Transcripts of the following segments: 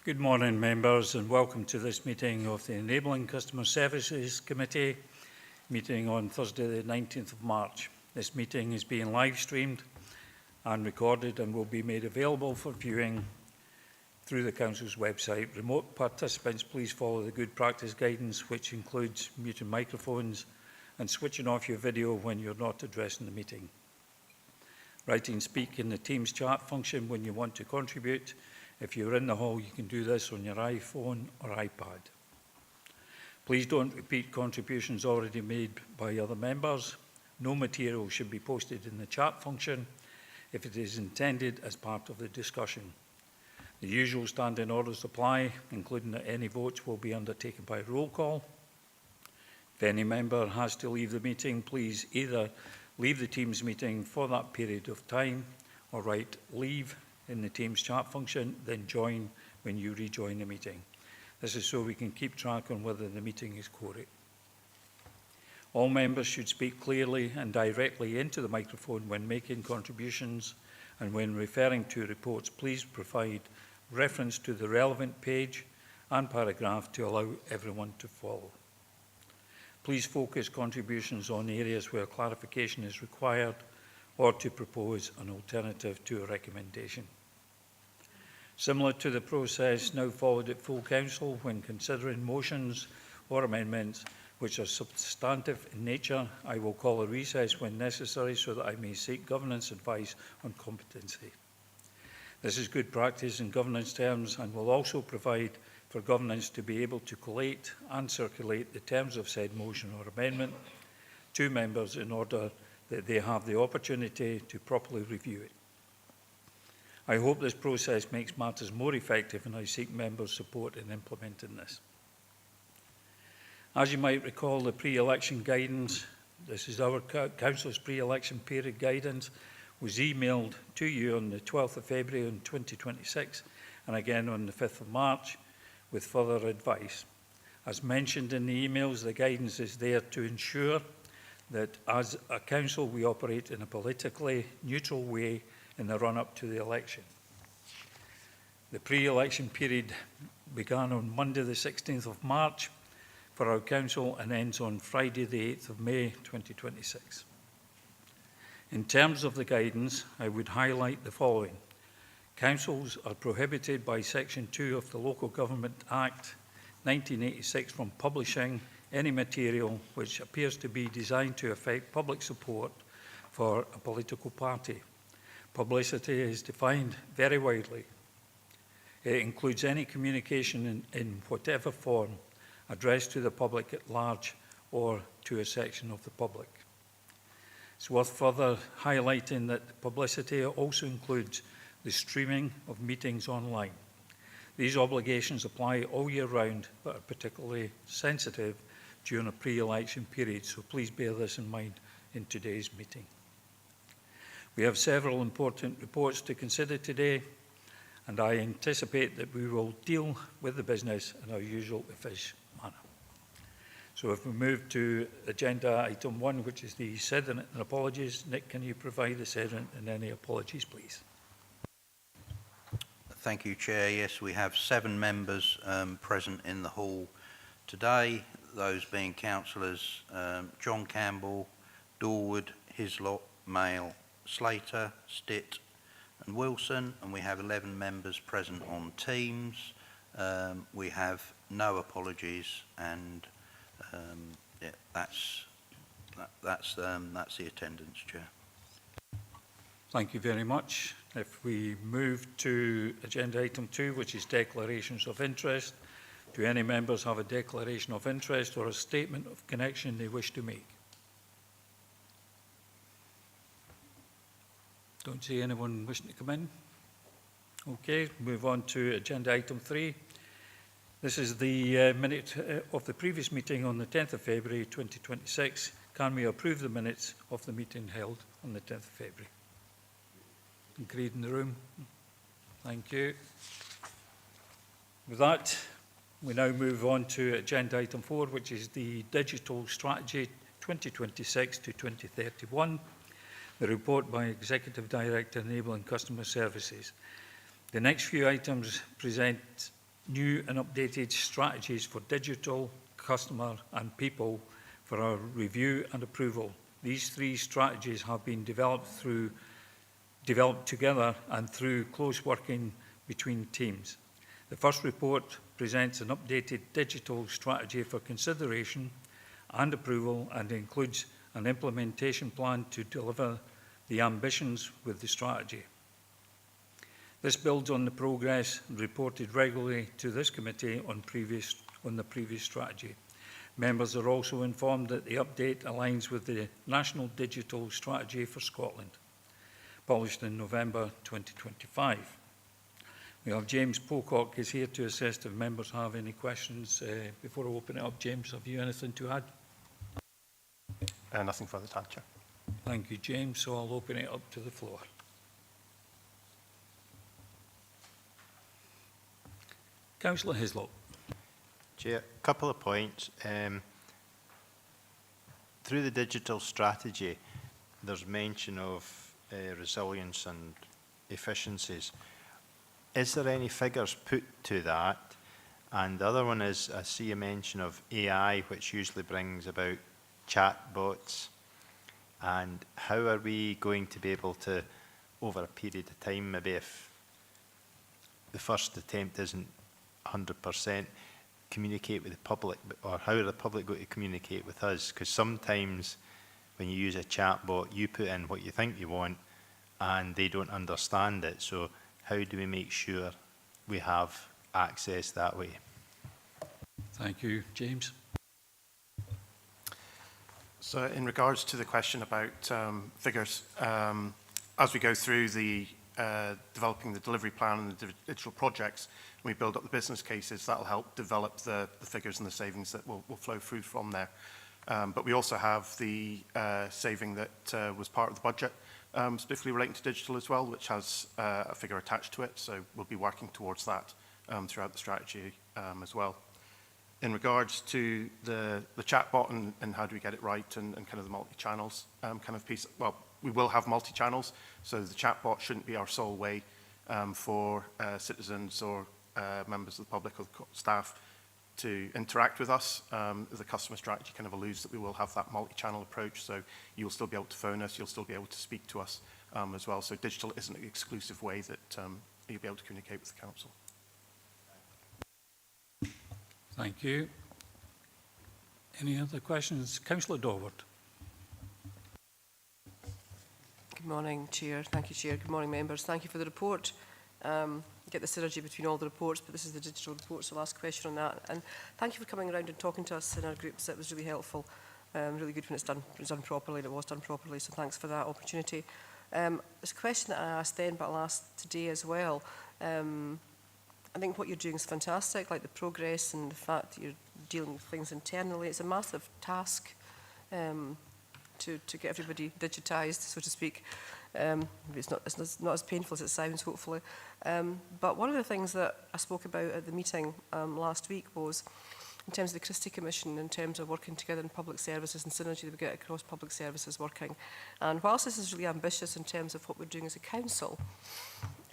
Good morning, members, and welcome to this meeting of the Enabling Customer Services Committee, meeting on Thursday the 19th of March. This meeting is being live streamed and recorded and will be made available for viewing through the Council's website. Remote participants, please follow the good practice guidance, which includes muting microphones and switching off your video when you're not addressing the meeting. Write and speak in the Teams chat function when you want to contribute. If you're in the hall, you can do this on your iPhone or iPad. Please don't repeat contributions already made by other members. No material should be posted in the chat function if it is intended as part of the discussion. The usual standing orders apply, including that any votes will be undertaken by roll call. If any member has to leave the meeting, please either leave the Teams meeting for that period of time or write "leave" in the Teams chat function, then join when you rejoin the meeting. This is so we can keep track on whether the meeting is quorate. All members should speak clearly and directly into the microphone when making contributions, and when referring to reports, please provide reference to the relevant page and paragraph to allow everyone to follow. Please focus contributions on areas where clarification is required or to propose an alternative to a recommendation. Similar to the process now followed at full council when considering motions or amendments which are substantive in nature, I will call a recess when necessary so that I may seek governance advice on competency. This is good practice in governance terms and will also provide for governance to be able to collate and circulate the terms of said motion or amendment to members in order that they have the opportunity to properly review it. I hope this process makes matters more effective, and I seek members' support in implementing this. As you might recall, the pre-election guidance, this is our Council's pre-election period guidance, was emailed to you on the 12th of February in 2026 and again on the 5th of March with further advice. As mentioned in the emails, the guidance is there to ensure that as a council we operate in a politically neutral way in the run-up to the election. The pre-election period began on Monday the 16th of March for our council and ends on Friday the 8th of May 2026. In terms of the guidance, I would highlight the following. Councils are prohibited by Section 2 of the Local Government Act 1986 from publishing any material which appears to be designed to affect public support for a political party. Publicity is defined very widely. It includes any communication in whatever form addressed to the public at large or to a section of the public. It's worth further highlighting that publicity also includes the streaming of meetings online. These obligations apply all year round, but are particularly sensitive during a pre-election period, so please bear this in mind in today's meeting. We have several important reports to consider today, and I anticipate that we will deal with the business in our usual efficient manner. So if we move to agenda item 1, which is the sediment and apologies. Nick, can you provide the sediment and any apologies, please? Thank you, Chair. Yes, we have 7 members present in the hall today, those being Councillors John Campbell, Dorwood, Hislop, Mail, Slater, Stitt and Wilson, and we have 11 members present on Teams. We have no apologies, and yeah, that's the attendance, Chair. Thank you very much. If we move to agenda item 2, which is declarations of interest, do any members have a declaration of interest or a statement of connection they wish to make? Don't see anyone wishing to come in. Okay, move on to agenda item 3. This is the minute of the previous meeting on the 10th of February 2026. Can we approve the minutes of the meeting held on the 10th of February? Agreed in the room? Thank you. With that, we now move on to agenda item 4, which is the Digital Strategy 2026 to 2031, the report by Executive Director Enabling Customer Services. The next few items present new and updated strategies for digital, customer and people for our review and approval. These 3 strategies have been developed together and through close working between teams. The first report presents an updated digital strategy for consideration and approval and includes an implementation plan to deliver the ambitions with the strategy. This builds on the progress reported regularly to this committee on the previous strategy. Members are also informed that the update aligns with the National Digital Strategy for Scotland, published in November 2025. We have James Pocock is here to assist if members have any questions. Before I open it up, James, have you anything to add? Nothing further to add, Chair. Thank you, James. So I'll open it up to the floor. Councillor Hislop. Chair, a couple of points. Through the digital strategy, there's mention of resilience and efficiencies. Is there any figures put to that? And the other one is, I see a mention of AI, which usually brings about chatbots. And how are we going to be able to, over a period of time, maybe if the first attempt isn't 100%, communicate with the public, or how are the public going to communicate with us? Because sometimes when you use a chatbot, you put in what you think you want and they don't understand it. So how do we make sure we have access that way? Thank you, James. So in regards to the question about figures, as we go through the developing the delivery plan and the digital projects, and we build up the business cases, that'll help develop the figures and the savings that will flow through from there. But we also have the saving that was part of the budget, specifically relating to digital as well, which has a figure attached to it. So we'll be working towards that throughout the strategy as well. In regards to the chatbot and how do we get it right and kind of the multi-channels kind of piece, well, we will have multi-channels, so the chatbot shouldn't be our sole way for citizens or members of the public or the staff to interact with us. The customer strategy kind of alludes that we will have that multi-channel approach, so you'll still be able to phone us, you'll still be able to speak to us as well. So digital isn't an exclusive way that you'll be able to communicate with the council. Thank you. Any other questions? Councillor Dorward. Good morning, Chair. Thank you, Chair. Good morning, members. Thank you for the report. Get the synergy between all the reports, but this is the digital report, so I'll ask a question on that. And thank you for coming around and talking to us in our groups. That was really helpful. Really good when it's done properly, and it was done properly, so thanks for that opportunity. There's a question that I asked then, but I'll ask today as well. I think what you're doing is fantastic, like the progress and the fact that you're dealing with things internally. It's a massive task to get everybody digitised, so to speak. It's not as painful as it sounds, hopefully. But one of the things that I spoke about at the meeting last week was in terms of the Christie Commission, in terms of working together in public services and synergy that we get across public services working. And whilst this is really ambitious in terms of what we're doing as a council,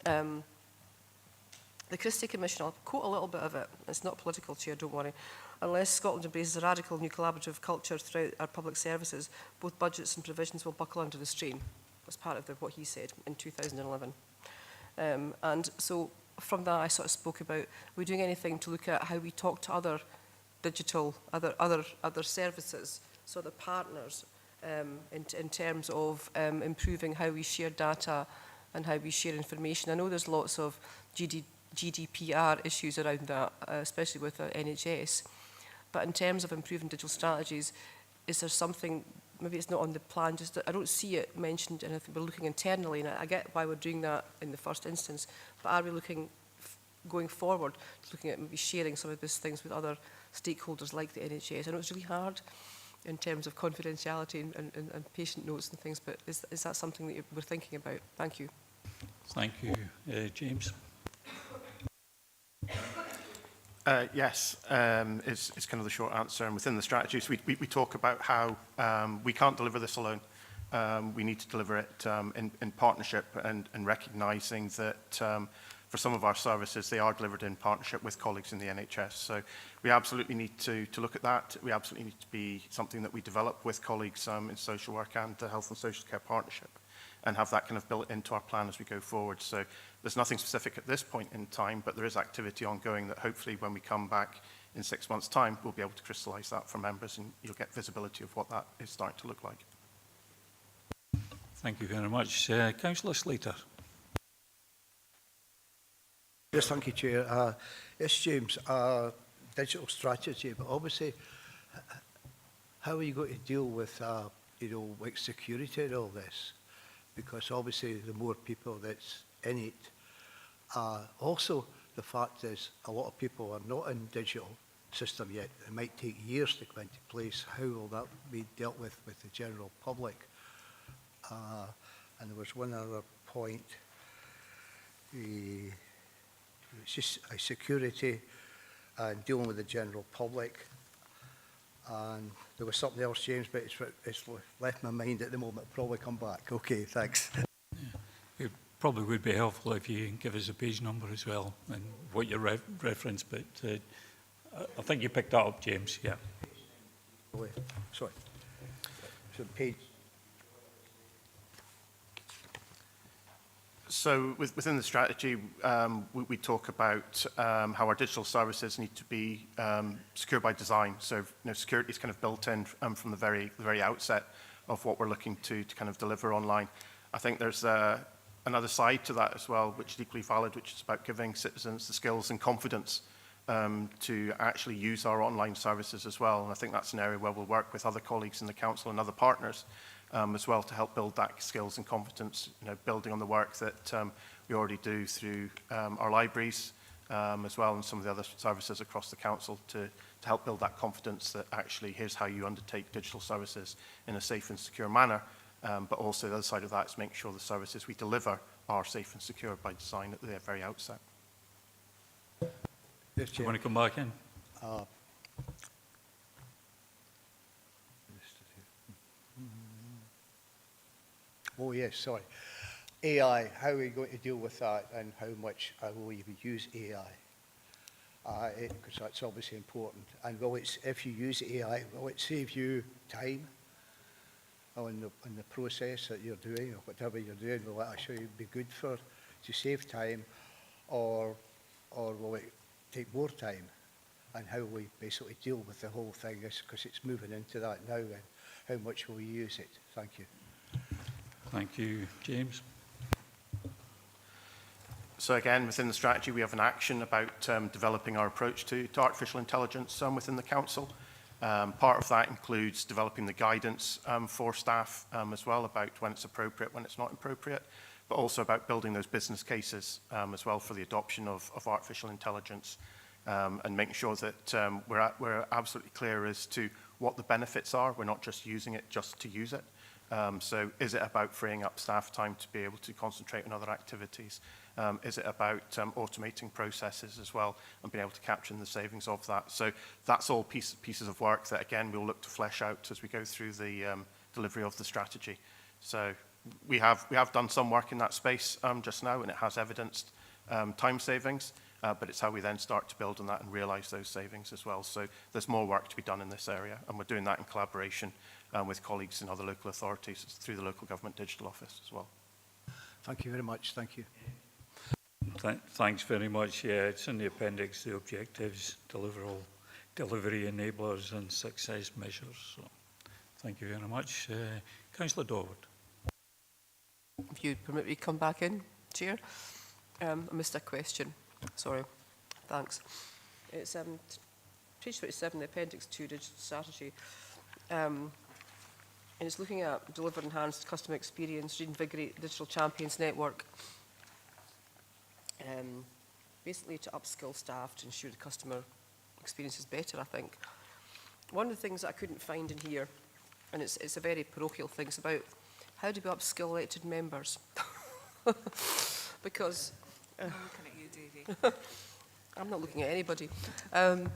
the Christie Commission, I'll quote a little bit of it, it's not political, Chair, don't worry. Unless Scotland embraces a radical new collaborative culture throughout our public services, both budgets and provisions will buckle under the strain. That's part of what he said in 2011. And so from that I sort of spoke about, we're doing anything to look at how we talk to other digital, other services, so other partners, in terms of improving how we share data and how we share information. I know there's lots of GDPR issues around that, especially with the NHS. But in terms of improving digital strategies, is there something, maybe it's not on the plan, just I don't see it mentioned, and I think we're looking internally, and I get why we're doing that in the first instance, but are we looking, going forward, looking at maybe sharing some of these things with other stakeholders like the NHS? I know it's really hard in terms of confidentiality and patient notes and things, but is that something that we're thinking about? Thank you. Thank you. James. Yes, it's kind of the short answer. And within the strategies, we talk about how we can't deliver this alone. We need to deliver it in partnership and recognising that for some of our services, they are delivered in partnership with colleagues in the NHS. So we absolutely need to look at that. We absolutely need to be something that we develop with colleagues in social work and the health and social care partnership, and have that kind of built into our plan as we go forward. So there's nothing specific at this point in time, but there is activity ongoing that hopefully when we come back in 6 months' time, we'll be able to crystallise that for members, and you'll get visibility of what that is starting to look like. Thank you very much. Councillor Slater. Yes, thank you, Chair. Yes, James, digital strategy, but obviously, how are you going to deal with, like security and all this? Because obviously, the more people that's in it, also the fact is a lot of people are not in digital system yet. It might take years to come into place. How will that be dealt with the general public? And there was one other point. It's just security and dealing with the general public. And there was something else, James, but it's left my mind at the moment. It'll probably come back. Okay, thanks. It probably would be helpful if you give us a page number as well and what you reference, but I think you picked that up, James. Yeah. Sorry. So page. So within the strategy, we talk about how our digital services need to be secure by design. So security is kind of built in from the very outset of what we're looking to kind of deliver online. I think there's another side to that as well, which is equally valid, which is about giving citizens the skills and confidence to actually use our online services as well. And I think that's an area where we'll work with other colleagues in the council and other partners as well to help build that skills and competence, building on the work that we already do through our libraries as well, and some of the other services across the council to help build that confidence that actually here's how you undertake digital services in a safe and secure manner. But also the other side of that is make sure the services we deliver are safe and secure by design at the very outset. Yes, Do you want to come back in? Oh, yes, sorry. AI, how are we going to deal with that, and how much will we use AI? Because that's obviously important. And if you use AI, will it save you time on the process that you're doing, or whatever you're doing? Will it actually be good to save time, or will it take more time? And how we basically deal with the whole thing is, because it's moving into that now, and how much will we use it? Thank you. Thank you, James. So again, within the strategy, we have an action about developing our approach to artificial intelligence within the council. Part of that includes developing the guidance for staff as well about when it's appropriate, when it's not appropriate, but also about building those business cases as well for the adoption of artificial intelligence and making sure that we're absolutely clear as to what the benefits are. We're not just using it just to use it. So is it about freeing up staff time to be able to concentrate on other activities? Is it about automating processes as well and being able to capture the savings of that? So that's all pieces of work that, again, we'll look to flesh out as we go through the delivery of the strategy. So we have done some work in that space just now, and it has evidenced time savings, but it's how we then start to build on that and realise those savings as well. So there's more work to be done in this area, and we're doing that in collaboration with colleagues in other local authorities through the Local Government Digital Office as well. Thank you very much. Thank you. Thanks very much. Yeah, it's in the appendix, the objectives, delivery enablers and success measures. So, thank you very much. Councillor Dorward. If you permit me to come back in, Chair. I missed a question. Sorry. Thanks. It's page 27, the Appendix 2, Digital Strategy. And it's looking at deliver enhanced customer experience, reinvigorate digital champions network. Basically to upskill staff to ensure the customer experience is better, I think. One of the things that I couldn't find in here, and it's a very parochial thing, it's about how do we upskill elected members? Because... I'm looking at you, Davy. I'm not looking at anybody. And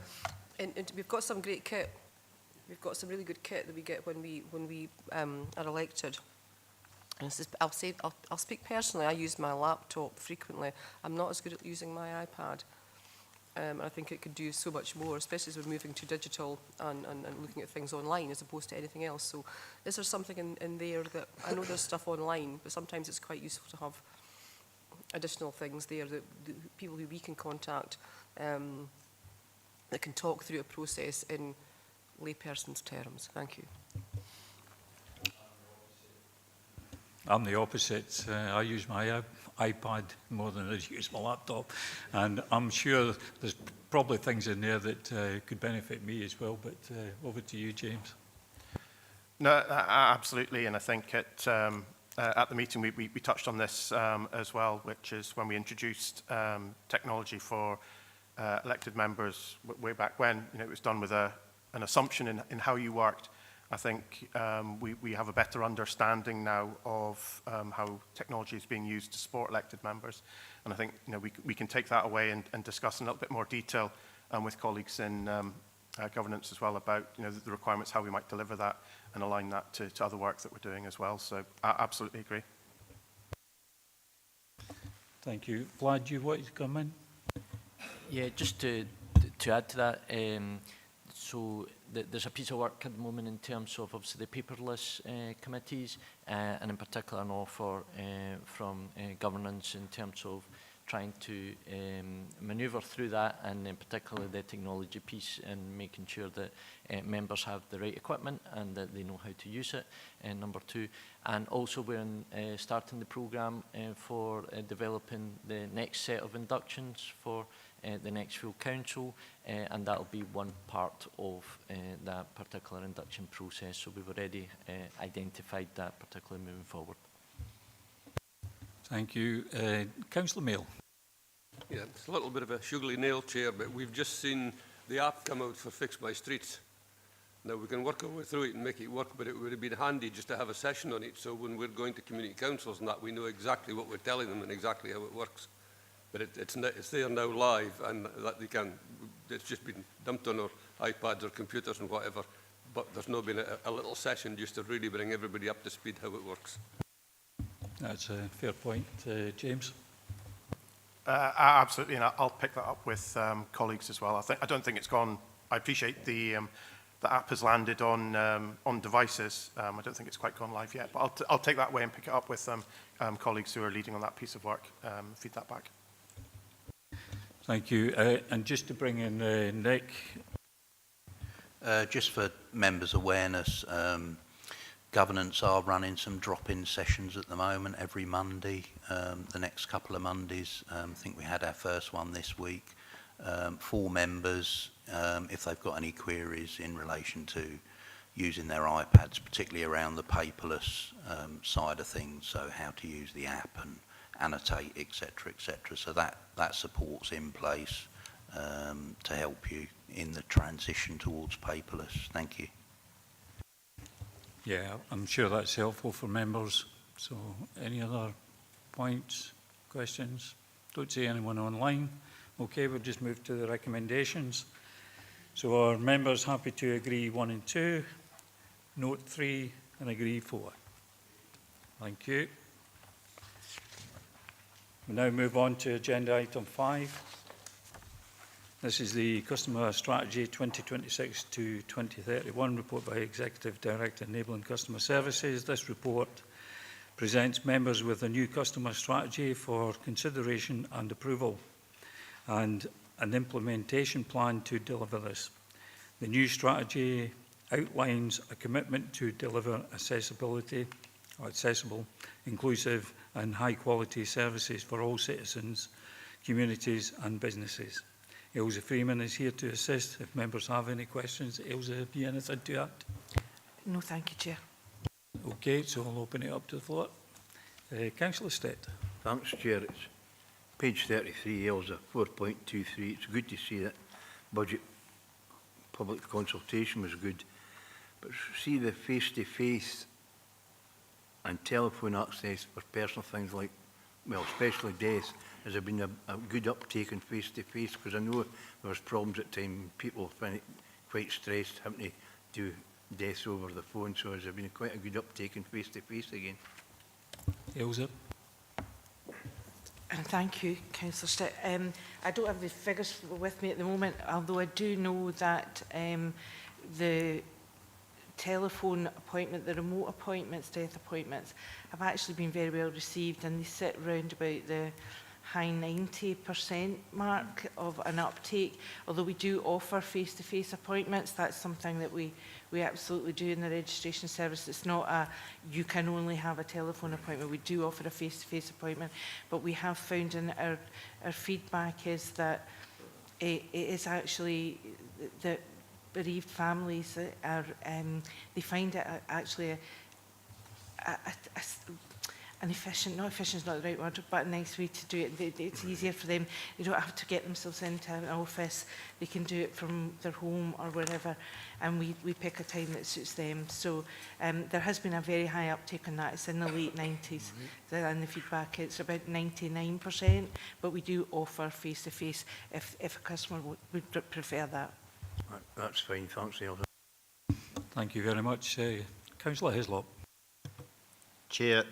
we've got some great kit. We've got some really good kit that we get when we are elected. And I'll speak personally. I use my laptop frequently. I'm not as good at using my iPad. I think it could do so much more, especially as we're moving to digital and looking at things online as opposed to anything else. So is there something in there that, I know there's stuff online, but sometimes it's quite useful to have additional things there, that people who we can contact that can talk through a process in layperson's terms. Thank you. I'm the opposite. I use my iPad more than I use my laptop, and I'm sure there's probably things in there that could benefit me as well, but over to you, James. No, absolutely, and I think at the meeting we touched on this as well, which is when we introduced technology for elected members way back when. You know, it was done with an assumption in how you worked. I think we have a better understanding now of how technology is being used to support elected members, and I think, you know, we can take that away and discuss in a little bit more detail with colleagues in governance as well about, you know, the requirements, how we might deliver that and align that to other work that we're doing as well. So I absolutely agree. Thank you. Vlad, you want to come in? Yeah, just to add to that, so there's a piece of work at the moment in terms of obviously the paperless committees, and in particular an offer from governance in terms of trying to manoeuvre through that, and in particular the technology piece, and making sure that members have the right equipment and that they know how to use it, number two. And also we're starting the programme for developing the next set of inductions for the next full council, and that'll be one part of that particular induction process. So we've already identified that particularly moving forward. Thank you. Councillor Mail. Yeah, it's a little bit of a sugarly nail, Chair, but we've just seen the app come out for Fix My Streets. Now, we can work our way through it and make it work, but it would have been handy just to have a session on it, so when we're going to community councils and that, we know exactly what we're telling them and exactly how it works. But it's there now live, and that it's just been dumped on our iPads or computers and whatever, but there's not been a little session just to really bring everybody up to speed how it works. That's a fair point. James? Absolutely, and I'll pick that up with colleagues as well. I don't think it's gone. I appreciate the app has landed on devices. I don't think it's quite gone live yet, but I'll take that away and pick it up with colleagues who are leading on that piece of work. Feed that back. Thank you. And just to bring in Nick. Just for members' awareness, governance are running some drop-in sessions at the moment every Monday. The next couple of Mondays, I think we had our first one this week. 4 members, if they've got any queries in relation to using their iPads, particularly around the paperless side of things, so how to use the app and annotate, etc., etc. So that support's in place to help you in the transition towards paperless. Thank you. Yeah, I'm sure that's helpful for members. So any other points, questions? Don't see anyone online. Okay, we'll just move to the recommendations. So are members happy to agree 1 and 2, note 3 and agree 4? Thank you. We now move on to agenda item 5. This is the Customer Strategy 2026 to 2031 report by Executive Director Enabling Customer Services. This report presents members with a new customer strategy for consideration and approval, and an implementation plan to deliver this. The new strategy outlines a commitment to deliver accessible, inclusive and high-quality services for all citizens, communities and businesses. Ailsa Freeman is here to assist if members have any questions. Ailsa, have you anything to add? No, thank you, Chair. Okay, so I'll open it up to the floor. Councillor Stett. Thanks, Chair. It's page 33, Ailsa, 4.23. It's good to see that budget public consultation was good. But see the face-to-face and telephone access for personal things like, well, especially death, has there been a good uptake in face-to-face? Because I know there was problems at times, people find it quite stressed having to do deaths over the phone, so has there been quite a good uptake in face-to-face again? Ailsa? And thank you, Councillor Stitt. I don't have the figures with me at the moment, although I do know that the telephone appointment, the remote appointments, death appointments, have actually been very well received, and they sit around about the high 90% mark of an uptake. Although we do offer face-to-face appointments, that's something that we absolutely do in the registration service. It's not a, you can only have a telephone appointment. We do offer a face-to-face appointment, but we have found in our feedback is that it is actually that bereaved families are, they find it actually an efficient, not efficient is not the right word, but a nice way to do it. It's easier for them. They don't have to get themselves into an office. They can do it from their home or wherever, and we pick a time that suits them. So there has been a very high uptake on that. It's in the late 90s, and the feedback it's about 99%, but we do offer face-to-face if a customer would prefer that. That's fine, thanks, Ailsa. Thank you very much. Councillor Hislop? Chair,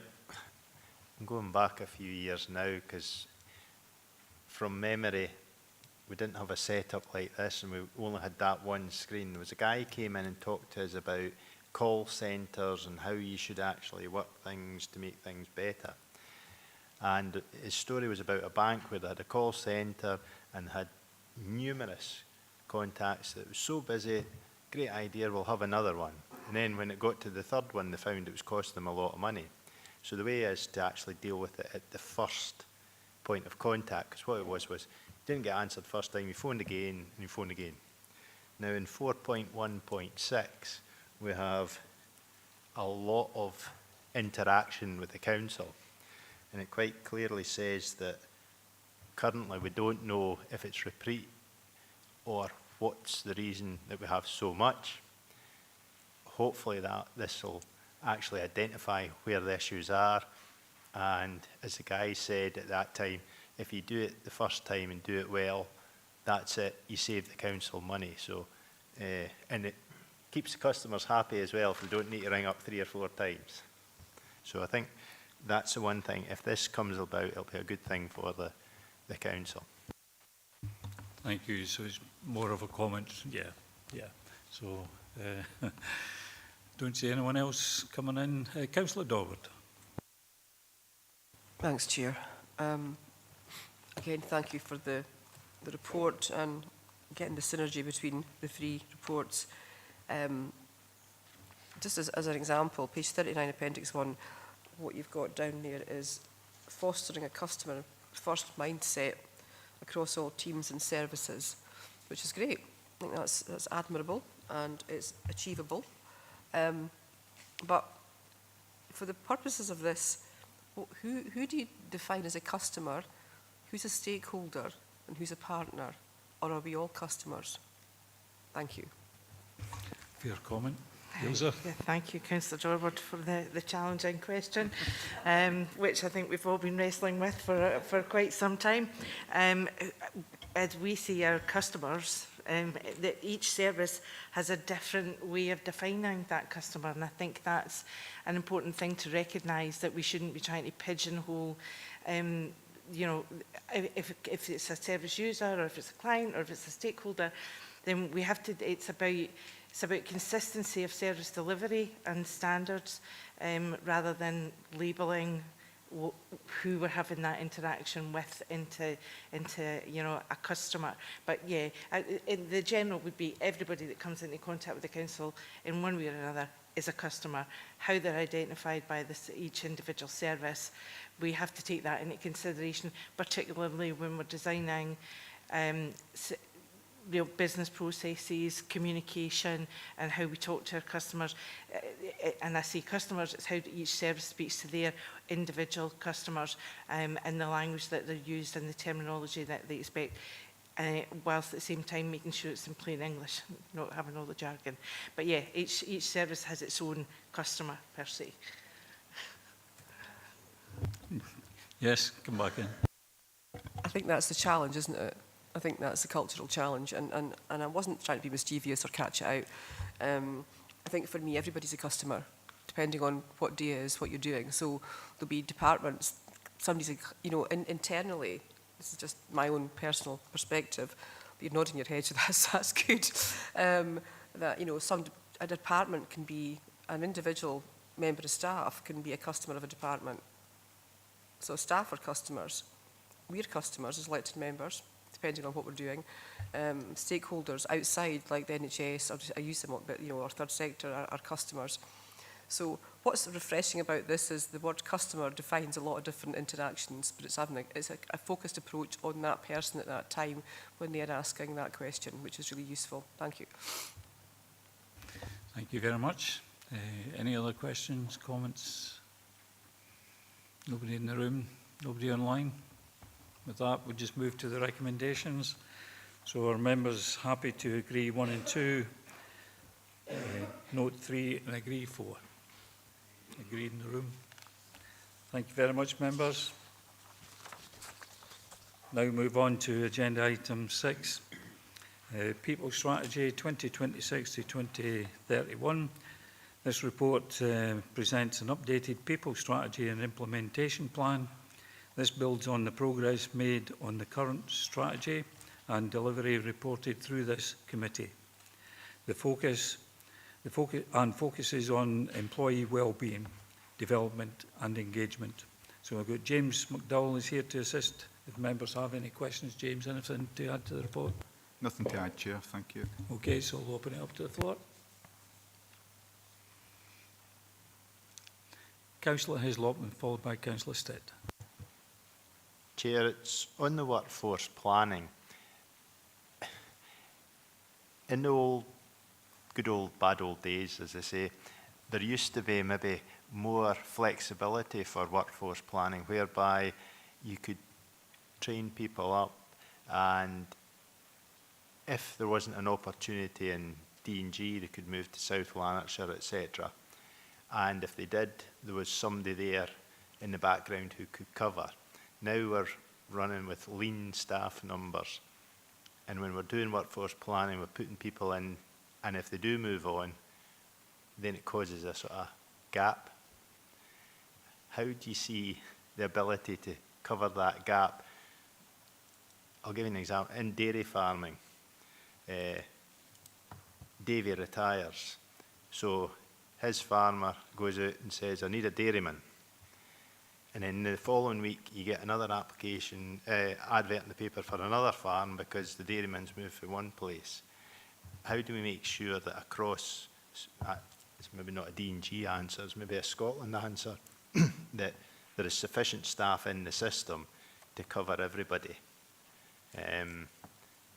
I'm going back a few years now, because from memory, we didn't have a setup like this, and we only had that one screen. There was a guy who came in and talked to us about call centres and how you should actually work things to make things better. And his story was about a bank where they had a call centre and had numerous contacts. It was so busy, great idea, we'll have another one. And then when it got to the third one, they found it was costing them a lot of money. So the way is to actually deal with it at the first point of contact, because what it was you didn't get answered first time, you phoned again, and you phoned again. Now in 4.1.6, we have a lot of interaction with the council, and it quite clearly says that currently we don't know if it's repeat or what's the reason that we have so much. Hopefully that this will actually identify where the issues are, and as the guy said at that time, if you do it the first time and do it well, that's it, you save the council money. So and it keeps the customers happy as well if they don't need to ring up 3 or 4 times. So I think that's the one thing. If this comes about, it'll be a good thing for the council. Thank you. So it's more of a comment. Yeah. So don't see anyone else coming in. Councillor Dorward. Thanks, Chair. Again, thank you for the report and getting the synergy between the 3 reports. Just as an example, page 39, Appendix 1, what you've got down there is fostering a customer-first mindset across all teams and services, which is great. I think that's admirable and it's achievable. But for the purposes of this, who do you define as a customer, who's a stakeholder, and who's a partner? Or are we all customers? Thank you. Fair comment. Ailsa? Yeah, thank you, Councillor Dorward, for the challenging question, which I think we've all been wrestling with for quite some time. As we see our customers, each service has a different way of defining that customer, and I think that's an important thing to recognise, that we shouldn't be trying to pigeonhole, you know, if it's a service user or if it's a client or if it's a stakeholder, then we have to, it's about consistency of service delivery and standards, rather than labelling who we're having that interaction with into you know, a customer. But yeah, in the general would be everybody that comes into contact with the council in one way or another is a customer. How they're identified by each individual service, we have to take that into consideration, particularly when we're designing real business processes, communication, and how we talk to our customers. And I say customers, it's how each service speaks to their individual customers, and the language that they're used and the terminology that they expect, whilst at the same time making sure it's in plain English, not having all the jargon. But yeah, each service has its own customer per se. Yes, come back in. I think that's the challenge, isn't it? I think that's the cultural challenge, and I wasn't trying to be mischievous or catch it out. I think for me, everybody's a customer, depending on what day it is, what you're doing. So there'll be departments, somebody's, internally, this is just my own personal perspective, but you're nodding your head, so that's good, that, a department can be, an individual member of staff can be a customer of a department. So staff are customers. We're customers as elected members, depending on what we're doing. Stakeholders outside, like the NHS, I use them, but our third sector are customers. So what's refreshing about this is the word customer defines a lot of different interactions, but it's a focused approach on that person at that time when they're asking that question, which is really useful. Thank you. Thank you very much. Any other questions, comments? Nobody in the room? Nobody online? With that, we'll just move to the recommendations. So are members happy to agree 1 and 2, note 3 and agree 4? Agreed in the room. Thank you very much, members. Now move on to agenda item 6, People Strategy 2026 to 2031. This report presents an updated people strategy and implementation plan. This builds on the progress made on the current strategy and delivery reported through this committee. The focus focuses on employee well-being, development and engagement. So I've got James McDowell is here to assist if members have any questions. James, anything to add to the report? Nothing to add, Chair. Thank you. Okay, so I'll open it up to the floor. Councillor Hislop, followed by Councillor Stitt. Chair, it's on the workforce planning. In the good old, bad old days, as they say, there used to be maybe more flexibility for workforce planning, whereby you could train people up, and if there wasn't an opportunity in D&G, they could move to South Lanarkshire, etc. And if they did, there was somebody there in the background who could cover. Now we're running with lean staff numbers. And when we're doing workforce planning, we're putting people in, and if they do move on, then it causes a sort of gap. How do you see the ability to cover that gap? I'll give you an example. In dairy farming, Davy retires. So his farmer goes out and says, I need a dairyman. And then the following week, you get another application, advert in the paper for another farm because the dairyman's moved from one place. How do we make sure that across, it's maybe not a D&G answer, it's maybe a Scotland answer, that there is sufficient staff in the system to cover everybody?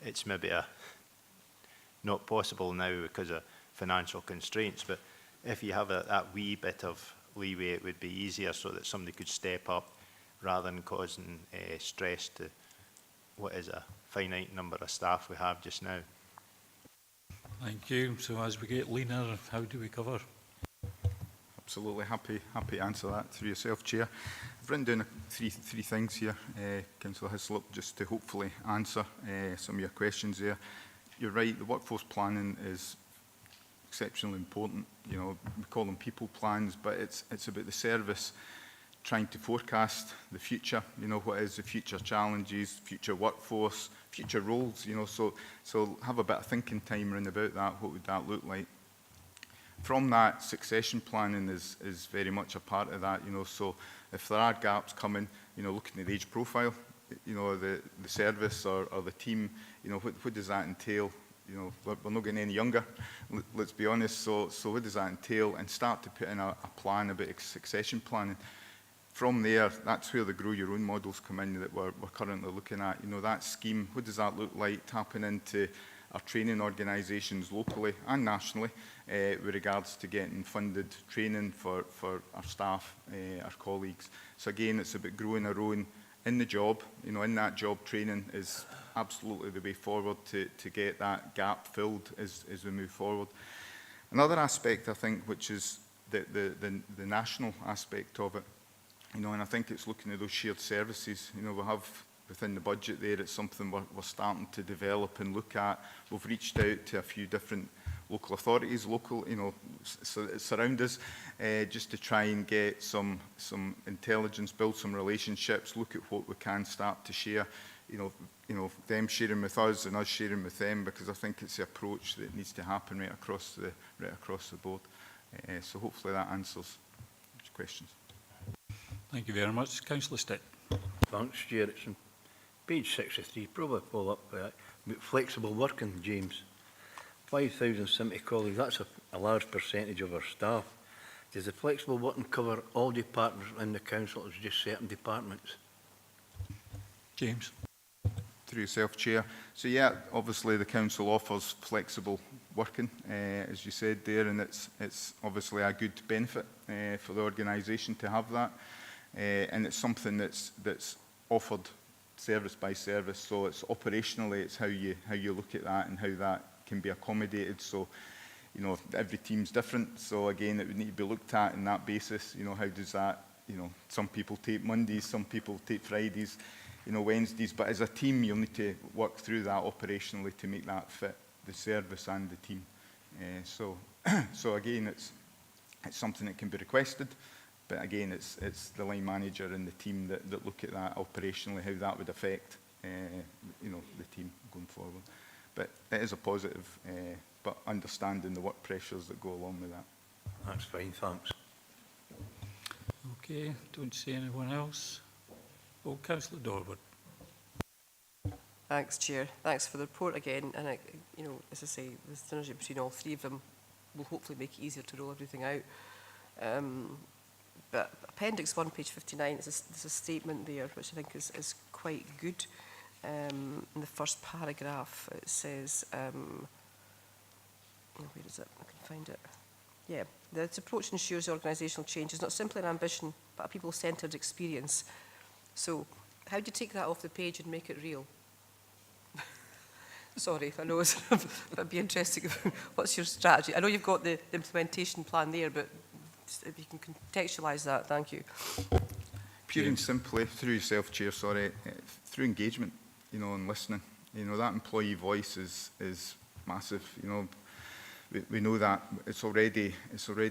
It's maybe not possible now because of financial constraints, but if you have that wee bit of leeway, it would be easier so that somebody could step up rather than causing stress to what is a finite number of staff we have just now. Thank you. So as we get leaner, how do we cover? Absolutely happy to answer that through yourself, Chair. I've written down three things here, Councillor Hislop, just to hopefully answer some of your questions there. You're right, the workforce planning is exceptionally important. You know, we call them people plans, but it's about the service trying to forecast the future. You know, what is the future challenges, future workforce, future roles. You know, so have a bit of thinking time around about that. What would that look like? From that, succession planning is very much a part of that. You know, so if there are gaps coming, you know, looking at the age profile, you know, the service or the team, you know, what does that entail? You know, we're not getting any younger, let's be honest, so what does that entail? And start to put in a plan about succession planning. From there, that's where the Grow Your Own models come in that we're currently looking at. You know, that scheme, what does that look like? Tapping into our training organisations locally and nationally with regards to getting funded training for our staff, our colleagues. So again, it's about growing our own in the job. You know, in that job, training is absolutely the way forward to get that gap filled as we move forward. Another aspect, I think, which is the national aspect of it, you know, and I think it's looking at those shared services. You know, we have within the budget there, it's something we're starting to develop and look at. We've reached out to a few different local authorities, surround us, just to try and get some intelligence, build some relationships, look at what we can start to share, them sharing with us and us sharing with them, because I think it's the approach that needs to happen right across the board. So hopefully that answers your questions. Thank you very much. Councillor Stitt. Thanks, Chair. It's on page 63, probably follow up with that, about flexible working, James. 5,070 colleagues, that's a large percentage of our staff. Does the flexible working cover all departments in the council, or is it just certain departments? James. Through yourself, Chair. So yeah, obviously the council offers flexible working, as you said there, and it's obviously a good benefit for the organisation to have that. And it's something that's offered service by service, so it's operationally, it's how you look at that and how that can be accommodated. So, every team's different, so again, it would need to be looked at on that basis. How does that, some people take Mondays, some people take Fridays, Wednesdays, but as a team, you'll need to work through that operationally to make that fit the service and the team. So again, it's something that can be requested. But again, it's the line manager and the team that look at that operationally, how that would affect, the team going forward. But it is a positive, but understanding the work pressures that go along with that. That's fine, thanks. Okay, don't see anyone else. Oh, Councillor Dorward. Thanks, Chair. Thanks for the report again. And, as I say, the synergy between all three of them will hopefully make it easier to roll everything out. But Appendix 1, page 59, there's a statement there which I think is quite good. In the first paragraph, it says, where is it? I can find it. Yeah, its approach ensures organisational change is not simply an ambition, but a people-centred experience. So, how do you take that off the page and make it real? Sorry, I know it's it'd be interesting. What's your strategy? I know you've got the implementation plan there, but if you can contextualise that, thank you. Pure and simply, through yourself, Chair, sorry, through engagement, and listening. That employee voice is massive. We know that it's already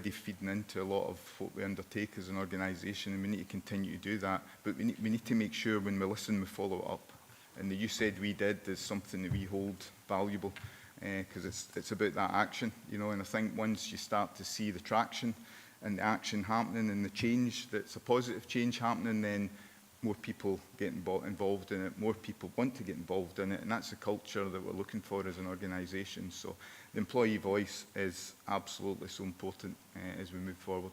feeding into a lot of what we undertake as an organisation, and we need to continue to do that. But we need to make sure when we listen, we follow it up. And the "you said we did" is something that we hold valuable, because it's about that action, And I think once you start to see the traction and the action happening and the change, that's a positive change happening, then more people get involved in it, more people want to get involved in it, and that's the culture that we're looking for as an organisation. So the employee voice is absolutely so important as we move forward.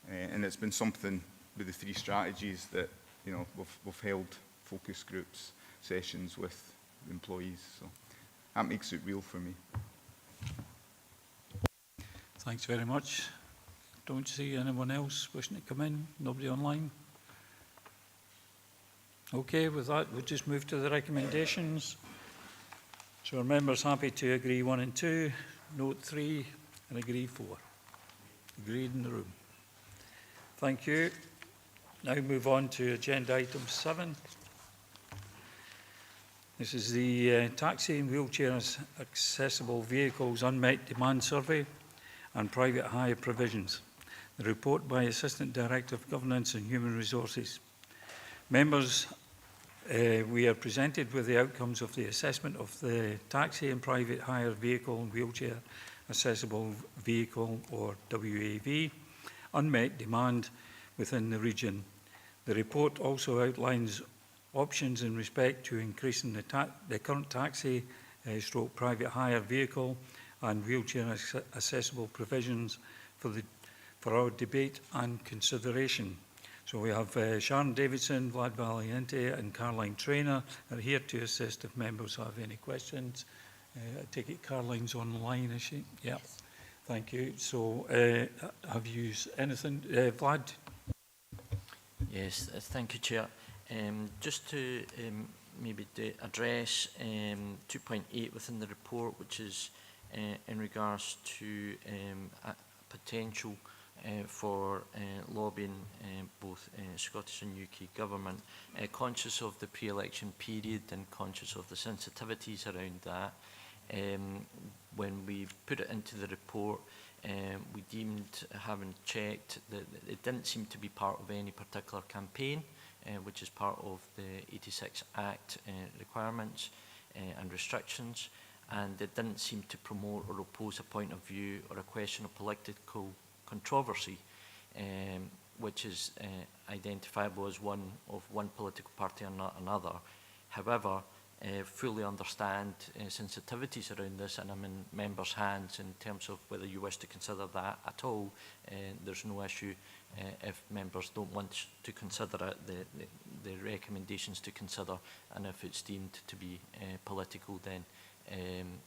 And it's been something with the 3 strategies that, we've held focus groups, sessions with employees. So that makes it real for me. Thanks very much. Don't see anyone else wishing to come in. Nobody online. Okay, with that, we'll just move to the recommendations. So are members happy to agree 1 and 2, note 3, and agree 4? Agreed in the room. Thank you. Now move on to agenda item 7. This is the taxi and wheelchair accessible vehicles unmet demand survey and private hire provisions. The report by Assistant Director of Governance and Human Resources. Members, we are presented with the outcomes of the assessment of the taxi and private hire vehicle and wheelchair accessible vehicle, or WAV, unmet demand within the region. The report also outlines options in respect to increasing the current taxi stroke private hire vehicle and wheelchair accessible provisions for our debate and consideration. So we have Sharon Davidson, Vlad Valiente and Caroline Traynor are here to assist if members have any questions. I take it Caroline's online, is she? Yeah. Yes. Thank you. So have you anything? Vlad? Yes, thank you, Chair. Just to maybe address 2.8 within the report, which is in regards to a potential for lobbying both Scottish and UK government, conscious of the pre-election period and conscious of the sensitivities around that. When we put it into the report, we deemed, having checked, that it didn't seem to be part of any particular campaign, which is part of the 86 Act requirements and restrictions, and it didn't seem to promote or oppose a point of view or a question of political controversy, which is identifiable as one of one political party or not another. However, fully understand sensitivities around this, and I'm in members' hands in terms of whether you wish to consider that at all. There's no issue if members don't want to consider it, the recommendations to consider, and if it's deemed to be political, then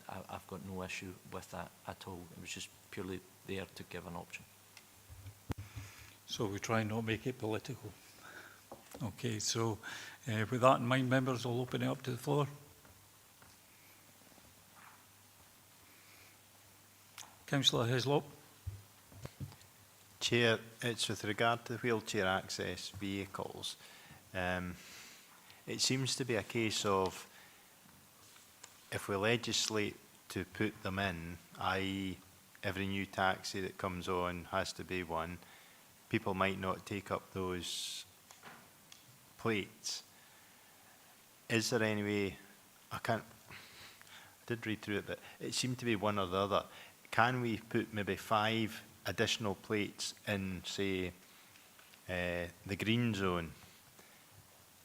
I've got no issue with that at all. It was just purely there to give an option. So we try and not make it political. Okay, so with that in mind, members, I'll open it up to the floor. Councillor Hislop. Chair, it's with regard to wheelchair access vehicles. It seems to be a case of, if we legislate to put them in, i.e. every new taxi that comes on has to be one, people might not take up those plates. Is there any way, I did read through it, but it seemed to be one or the other. Can we put maybe 5 additional plates in, say, the green zone,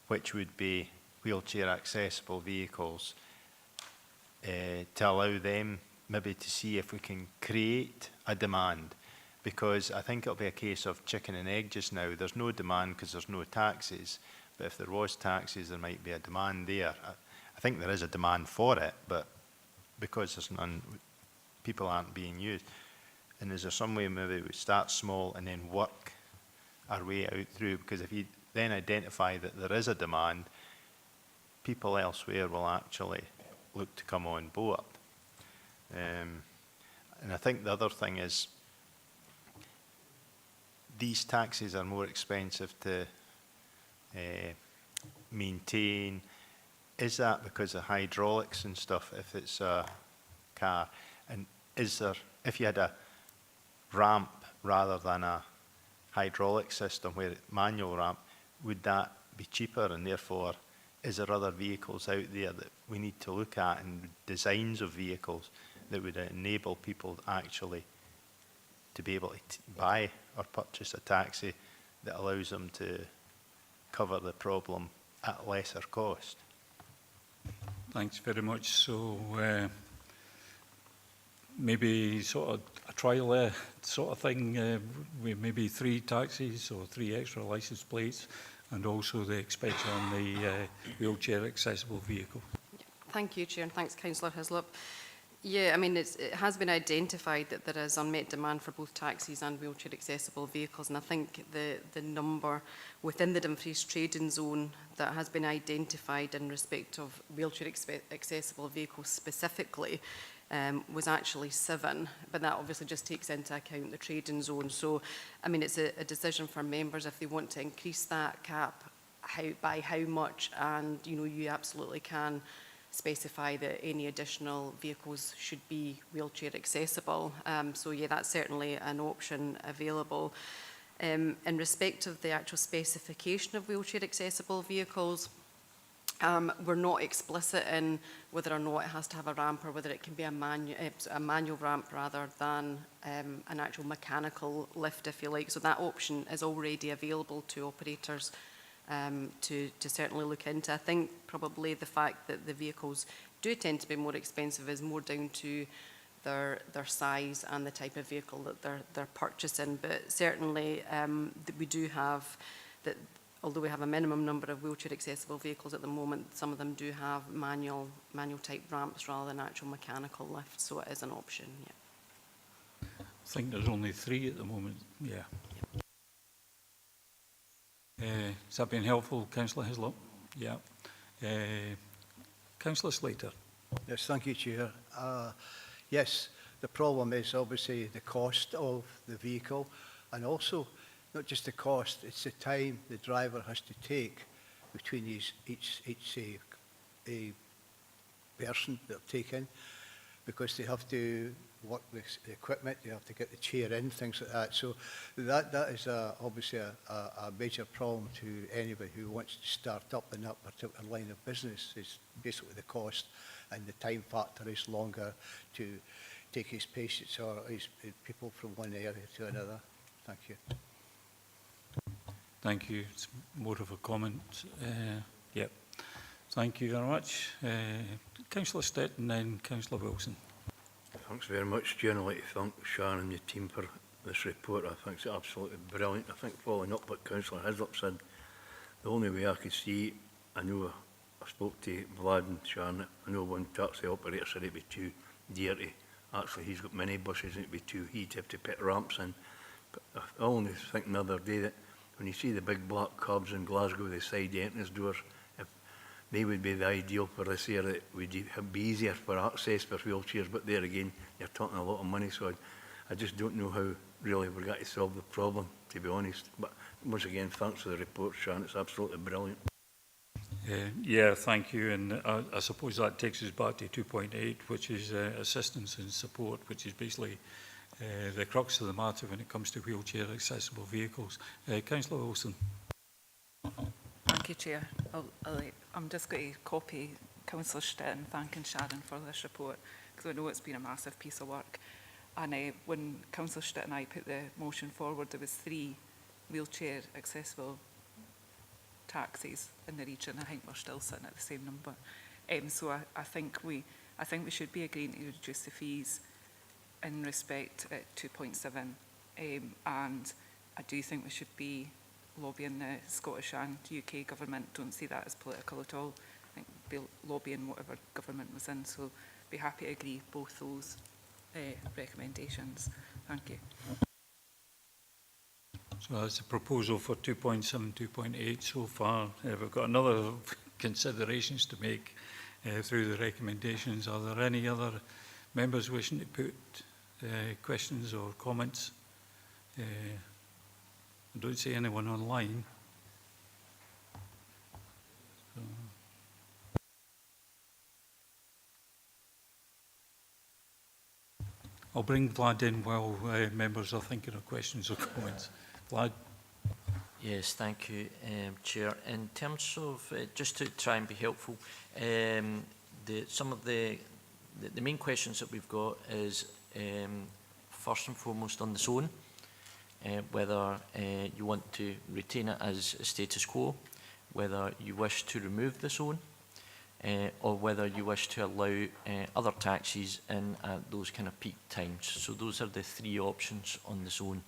which would be wheelchair accessible vehicles, to allow them maybe to see if we can create a demand? Because I think it'll be a case of chicken and egg just now. There's no demand because there's no taxis, but if there was taxis, there might be a demand there. I think there is a demand for it, but because there's none, people aren't being used. And is there some way maybe we start small and then work our way out through? Because if you then identify that there is a demand, people elsewhere will actually look to come on board. And I think the other thing is, these taxis are more expensive to maintain. Is that because of hydraulics and stuff if it's a car? And is there, if you had a ramp rather than a hydraulic system where manual ramp, would that be cheaper? And therefore, is there other vehicles out there that we need to look at, and designs of vehicles that would enable people actually to be able to buy or purchase a taxi that allows them to cover the problem at lesser cost? Thanks very much. So maybe sort of a trial sort of thing, with maybe 3 taxis or 3 extra license plates, and also the expenditure on the wheelchair accessible vehicle. Thank you, Chair, and thanks, Councillor Hislop. Yeah, I mean, it has been identified that there is unmet demand for both taxis and wheelchair accessible vehicles, and I think the number within the Dumfries trading zone that has been identified in respect of wheelchair accessible vehicles specifically was actually 7, but that obviously just takes into account the trading zone. So, I mean, it's a decision for members if they want to increase that cap, by how much, and, you know, you absolutely can specify that any additional vehicles should be wheelchair accessible. So yeah, that's certainly an option available. In respect of the actual specification of wheelchair accessible vehicles, we're not explicit in whether or not it has to have a ramp or whether it can be a manual ramp rather than an actual mechanical lift, if you like. So that option is already available to operators to certainly look into. I think probably the fact that the vehicles do tend to be more expensive is more down to their size and the type of vehicle that they're purchasing. But certainly we do have that. Although we have a minimum number of wheelchair accessible vehicles at the moment, some of them do have manual type ramps rather than actual mechanical lifts, so it is an option. Yeah. I think there's only 3 at the moment. Yeah. Has that been helpful, Councillor Hislop? Yeah. Councillor Slater. Yes, thank you, Chair. Yes, the problem is obviously the cost of the vehicle, and also not just the cost, it's the time the driver has to take between each person they're taking. because they have to work the equipment, they have to get the chair in, things like that. So that is obviously a major problem to anybody who wants to start up in that particular line of business. Is basically the cost and the time factor is longer to take his patients or his people from one area to another. Thank you. Thank you. It's more of a comment. Yep. Thank you very much. Councillor Stetton and Councillor Wilson. Thanks very much, Chair. I'd like to thank Sharon and your team for this report. I think it's absolutely brilliant. I think following up what Councillor Hislop said, the only way I could see, I know I spoke to Vlad and Sharon, I know one taxi operator said it'd be too dear to, actually he's got many buses and it'd be too, he'd have to put ramps in. But I only think the other day that when you see the big black cabs in Glasgow, the side entrance doors, if they would be the ideal for this area, it would be easier for access for wheelchairs, but there again, you're talking a lot of money, so I just don't know how really we're going to solve the problem, to be honest. But once again, thanks for the report, Sharon, it's absolutely brilliant. Yeah, thank you. And I suppose that takes us back to 2.8, which is assistance and support, which is basically the crux of the matter when it comes to wheelchair accessible vehicles. Councillor Wilson. Thank you, Chair. I'm just going to copy Councillor Stetton thanking Sharon for this report, because I know it's been a massive piece of work. And when Councillor Stetton and I put the motion forward, there was 3 wheelchair accessible taxis in the region. I think we're still sitting at the same number. So I think we should be agreeing to reduce the fees in respect at 2.7, and I do think we should be lobbying the Scottish and UK government. Don't see that as political at all. I think be lobbying whatever government was in, so be happy to agree both those recommendations. Thank you. So that's a proposal for 2.7, 2.8 so far. We've got another considerations to make through the recommendations. Are there any other members wishing to put questions or comments? I don't see anyone online. So I'll bring Vlad in while members are thinking of questions or comments. Vlad? Yes, thank you, Chair. In terms of, just to try and be helpful, some of the main questions that we've got is, first and foremost on the zone, whether you want to retain it as status quo, whether you wish to remove the zone, or whether you wish to allow other taxis in at those kind of peak times. So those are the 3 options on the zone.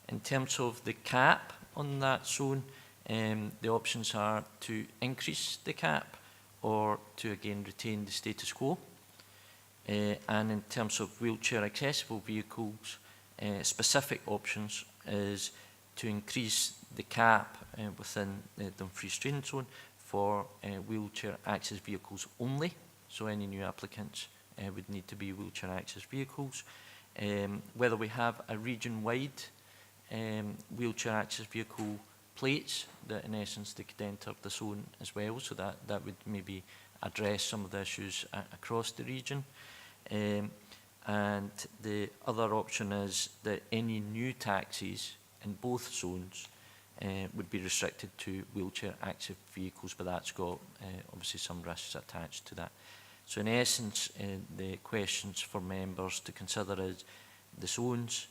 In terms of the cap on that zone, the options are to increase the cap or to again retain the status quo. And in terms of wheelchair accessible vehicles, specific options is to increase the cap within the Dumfries Trading Zone for wheelchair access vehicles only. So any new applicants would need to be wheelchair access vehicles. Whether we have a region-wide wheelchair access vehicle plates that in essence they could enter the zone as well, so that would maybe address some of the issues across the region. And the other option is that any new taxis in both zones would be restricted to wheelchair active vehicles, but that's got obviously some risks attached to that. So in essence, the questions for members to consider is the zones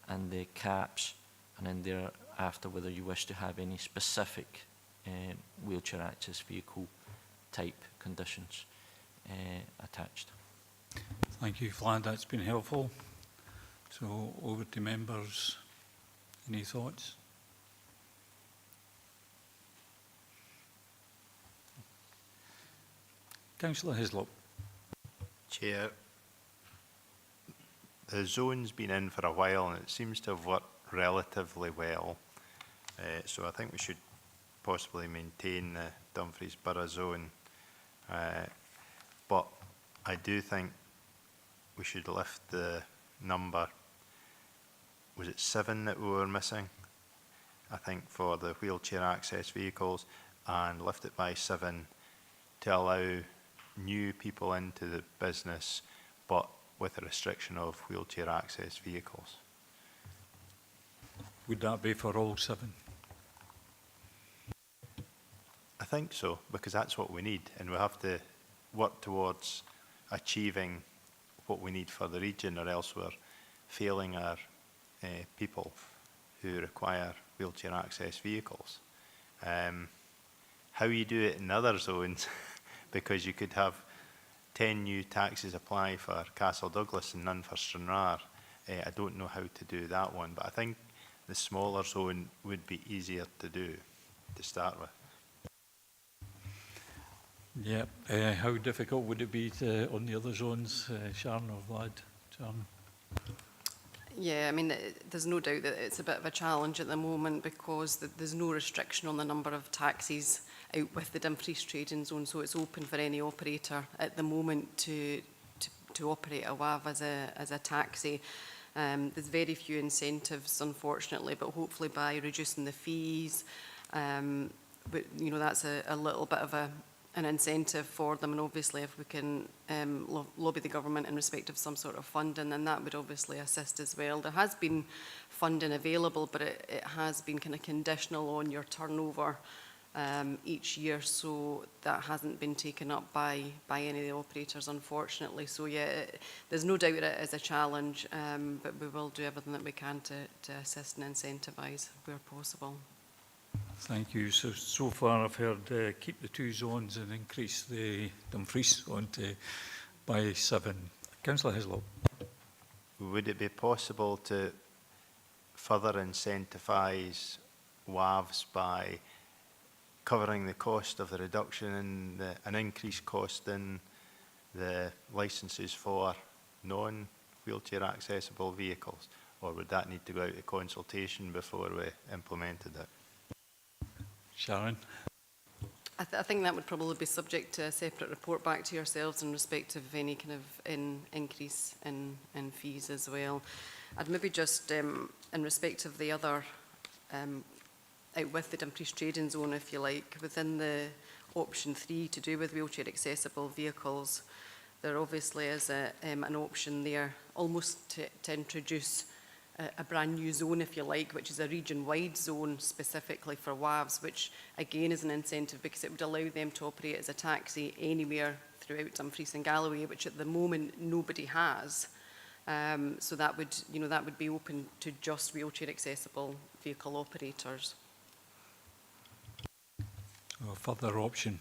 and the caps, and then thereafter whether you wish to have any specific wheelchair access vehicle type conditions attached. Thank you, Vlad. That's been helpful. So over to members. Any thoughts? Councillor Hislop. Chair, the zone's been in for a while and it seems to have worked relatively well. So I think we should possibly maintain the Dumfries Borough zone. But I do think we should lift the number, was it 7 that we were missing? I think for the wheelchair access vehicles, and lift it by 7 to allow new people into the business but with a restriction of wheelchair access vehicles. Would that be for all 7? I think so, because that's what we need, and we have to work towards achieving what we need for the region, or else we're failing our people who require wheelchair access vehicles. How you do it in other zones, because you could have 10 new taxis apply for Castle Douglas and none for Stranraer. I don't know how to do that one, but I think the smaller zone would be easier to do to start with. Yeah. How difficult would it be on the other zones, Sharon or Vlad? Sharon? Yeah, I mean, there's no doubt that it's a bit of a challenge at the moment because there's no restriction on the number of taxis out with the Dumfries trading zone, so it's open for any operator at the moment to operate a WAV as a taxi. There's very few incentives, unfortunately, but hopefully by reducing the fees, but, you know, that's a little bit of an incentive for them, and obviously if we can lobby the government in respect of some sort of funding, then that would obviously assist as well. There has been funding available, but it has been kind of conditional on your turnover each year, so that hasn't been taken up by any of the operators, unfortunately. So yeah, there's no doubt it is a challenge, but we will do everything that we can to assist and incentivise where possible. Thank you. So far I've heard keep the 2 zones and increase the Dumfries zone by 7. Councillor Hislop. Would it be possible to further incentivise WAVs by covering the cost of the reduction in an increased cost in the licences for non-wheelchair accessible vehicles, or would that need to go out to consultation before we implemented it? Sharon? I think that would probably be subject to a separate report back to yourselves in respect of any kind of increase in fees as well. I'd maybe just, in respect of the other, out with the Dumfries trading zone, if you like, within the option 3 to do with wheelchair accessible vehicles, there obviously is an option there almost to introduce a brand new zone, if you like, which is a region-wide zone specifically for WAVs, which again is an incentive because it would allow them to operate as a taxi anywhere throughout Dumfries and Galloway, which at the moment nobody has. So that would, you know, that would be open to just wheelchair accessible vehicle operators. A further option.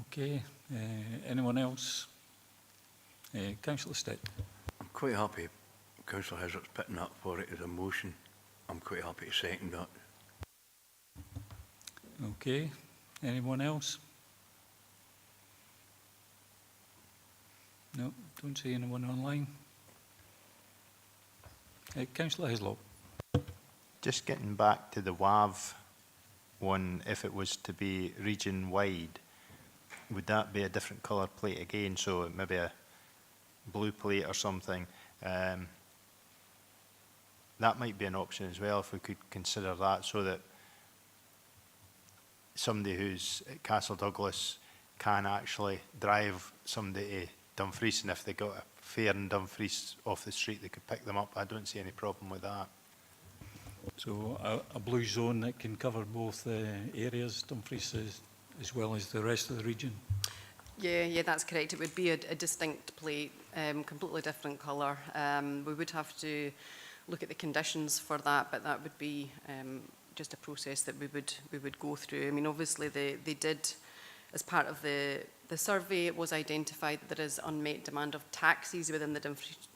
Okay. Anyone else? Councillor Stitt. I'm quite happy Councillor Hislop's putting that for it as a motion. I'm quite happy to second that. Okay. Anyone else? No, don't see anyone online. Councillor Hislop. Just getting back to the WAV one, if it was to be region-wide, would that be a different colour plate again? So maybe a blue plate or something. That might be an option as well, if we could consider that, so that somebody who's at Castle Douglas can actually drive somebody to Dumfries, and if they got a fare in Dumfries off the street, they could pick them up. I don't see any problem with that. So a blue zone that can cover both areas, Dumfries as well as the rest of the region? Yeah, that's correct. It would be a distinct plate, completely different colour. We would have to look at the conditions for that, but that would be just a process that we would go through. I mean, obviously they did, as part of the survey, it was identified that there is unmet demand of taxis within the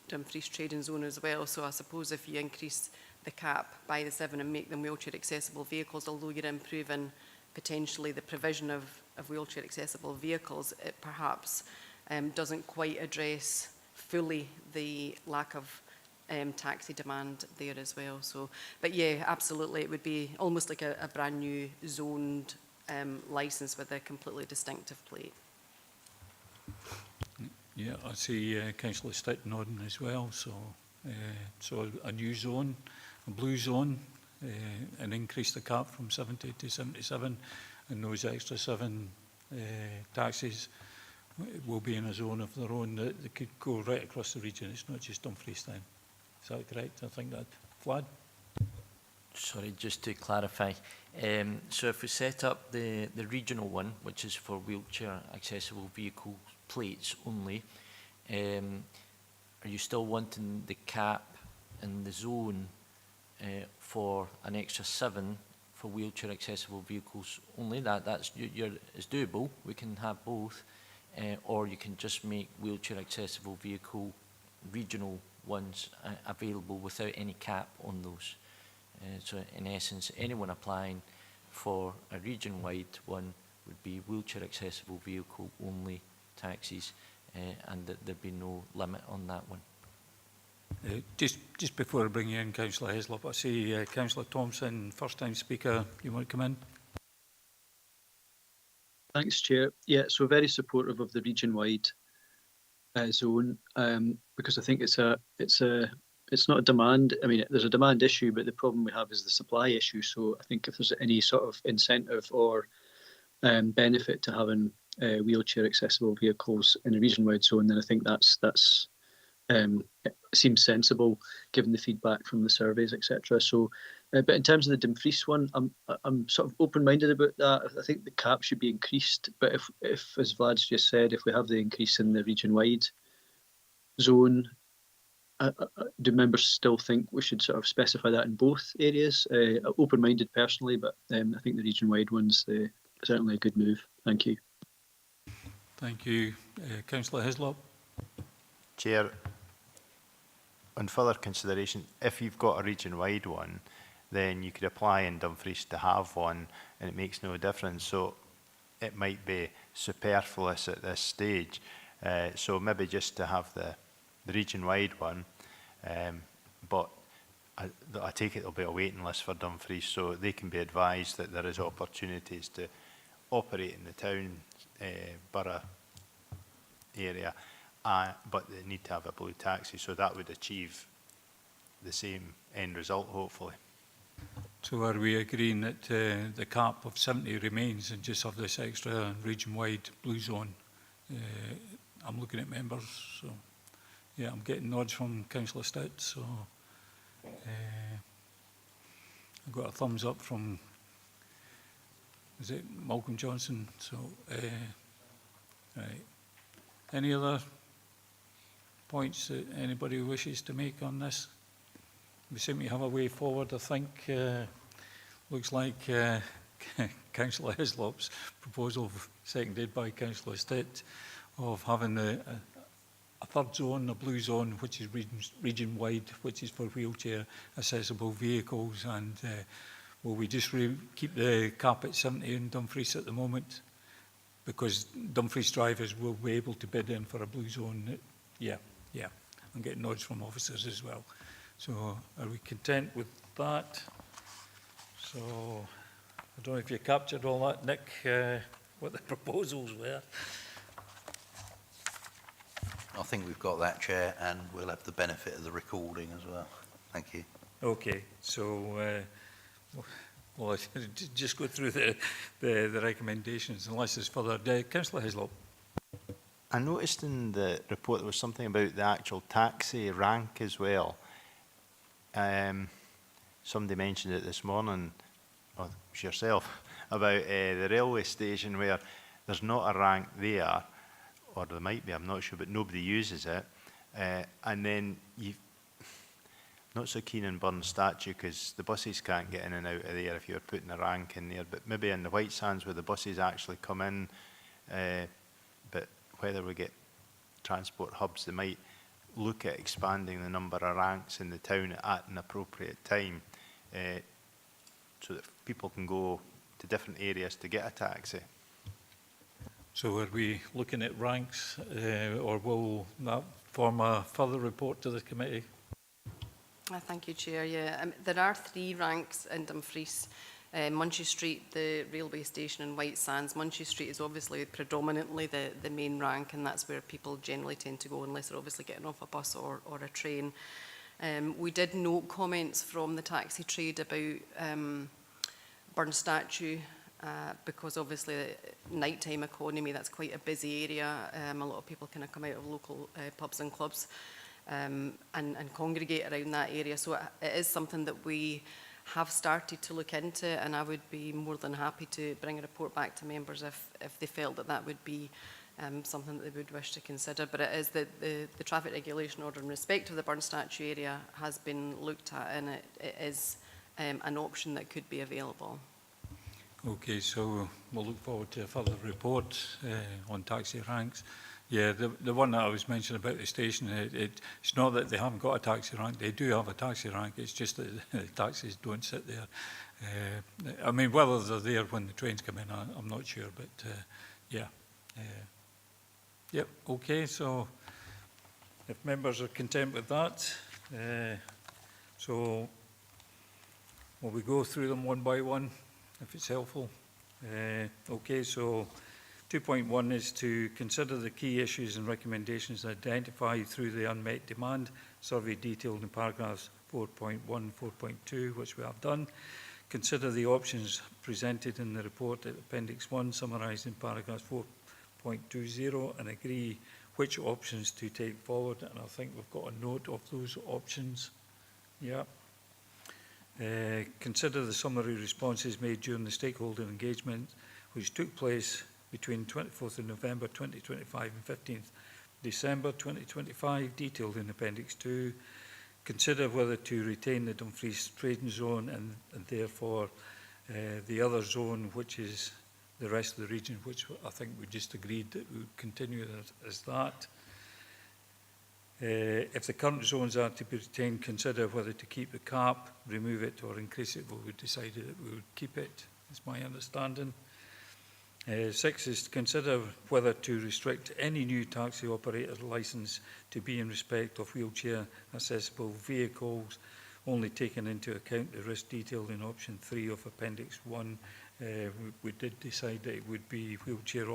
Dumfries trading zone as well. So I suppose if you increase the cap by the 7 and make them wheelchair accessible vehicles, although you're improving potentially the provision of wheelchair accessible vehicles, it perhaps doesn't quite address fully the lack of taxi demand there as well. So, but yeah, absolutely, it would be almost like a brand new zoned licence with a completely distinctive plate. Yeah, I see Councillor Stitt nodding as well. So, so a new zone, a blue zone, and increase the cap from 70 to 77, and those extra 7 taxis will be in a zone of their own that they could go right across the region. It's not just Dumfries then. Is that correct? I think that. Vlad? Sorry, just to clarify. So if we set up the regional one, which is for wheelchair accessible vehicle plates only, are you still wanting the cap in the zone for an extra 7 for wheelchair accessible vehicles only? That's it's doable. We can have both. Or you can just make wheelchair accessible vehicle regional ones available without any cap on those. So in essence, anyone applying for a region-wide one would be wheelchair accessible vehicle only taxis, and that there'd be no limit on that one. Just before I bring you in, Councillor Heslop, I see Councillor Thompson, first time speaker, you want to come in? Thanks, Chair. Yeah, so very supportive of the region-wide zone because I think it's not a demand. I mean, there's a demand issue, but the problem we have is the supply issue. So I think if there's any sort of incentive or benefit to having wheelchair accessible vehicles in a region-wide zone, then I think that's it seems sensible given the feedback from the surveys, etc. So, but in terms of the Dumfries one, I'm sort of open-minded about that. I think the cap should be increased, but if as Vlad's just said, if we have the increase in the region-wide zone, do members still think we should sort of specify that in both areas? Open-minded personally, but I think the region-wide one's certainly a good move. Thank you. Thank you. Councillor Hislop. Chair, on further consideration, if you've got a region-wide one, then you could apply in Dumfries to have one, and it makes no difference. So it might be superfluous at this stage. So maybe just to have the region-wide one, but I take it there'll be a waiting list for Dumfries, so they can be advised that there is opportunities to operate in the town borough area, but they need to have a blue taxi, so that would achieve the same end result, hopefully. So are we agreeing that the cap of 70 remains and just have this extra region-wide blue zone? I'm looking at members, so yeah, I'm getting nods from Councillor Stitt, so I've got a thumbs up from, is it Malcolm Johnson? So, right. Any other points that anybody wishes to make on this? We seem to have a way forward, I think. Looks like Councillor Hislop's proposal, seconded by Councillor Stitt, of having a third zone, a blue zone, which is region-wide, which is for wheelchair accessible vehicles. And will we just keep the cap at 70 in Dumfries at the moment? Because Dumfries drivers will be able to bid in for a blue zone. Yeah. I'm getting nods from officers as well. So are we content with that? So I don't know if you captured all that, Nick, what the proposals were. I think we've got that, Chair, and we'll have the benefit of the recording as well. Thank you. Okay, so well, just go through the recommendations, unless there's further. Councillor Hislop. I noticed in the report there was something about the actual taxi rank as well. Somebody mentioned it this morning, or it was yourself, about the railway station where there's not a rank there, or there might be, I'm not sure, but nobody uses it. And then you've not so keen on Burn Statue because the buses can't get in and out of there if you're putting a rank in there, but maybe in the White Sands where the buses actually come in, but whether we get transport hubs, they might look at expanding the number of ranks in the town at an appropriate time so that people can go to different areas to get a taxi. So are we looking at ranks or will that form a further report to the committee? Thank you, Chair. Yeah, there are 3 ranks in Dumfries. Munchie Street, the railway station, and White Sands. Munchie Street is obviously predominantly the main rank, and that's where people generally tend to go unless they're obviously getting off a bus or a train. We did note comments from the taxi trade about Burn Statue because obviously nighttime economy, that's quite a busy area. A lot of people kind of come out of local pubs and clubs and congregate around that area. So it is something that we have started to look into, and I would be more than happy to bring a report back to members if they felt that that would be something that they would wish to consider. But it is that the traffic regulation order in respect of the Burn Statue area has been looked at, and it is an option that could be available. Okay, so we'll look forward to a further report on taxi ranks. Yeah, the one that I was mentioning about the station, it's not that they haven't got a taxi rank. They do have a taxi rank. It's just that the taxis don't sit there. I mean, whether they're there when the trains come in, I'm not sure. But yeah. Yep, okay, so if members are content with that, so will we go through them one by one, if it's helpful? Okay, so 2.1 is to consider the key issues and recommendations identified through the unmet demand survey detailed in paragraphs 4.1, 4.2, which we have done. Consider the options presented in the report at Appendix 1, summarised in paragraphs 4.20, and agree which options to take forward. And I think we've got a note of those options. Yeah. Consider the summary responses made during the stakeholder engagement which took place between 24th of November 2025 and 15th December 2025, detailed in Appendix 2. Consider whether to retain the Dumfries trading zone and therefore the other zone, which is the rest of the region, which I think we just agreed that we would continue as that. If the current zones are to be retained, consider whether to keep the cap, remove it, or increase it. Well, we decided that we would keep it, is my understanding. 6 is to consider whether to restrict any new taxi operator licence to be in respect of wheelchair accessible vehicles, only taking into account the risk detailed in option 3 of Appendix 1. We did decide that it would be wheelchair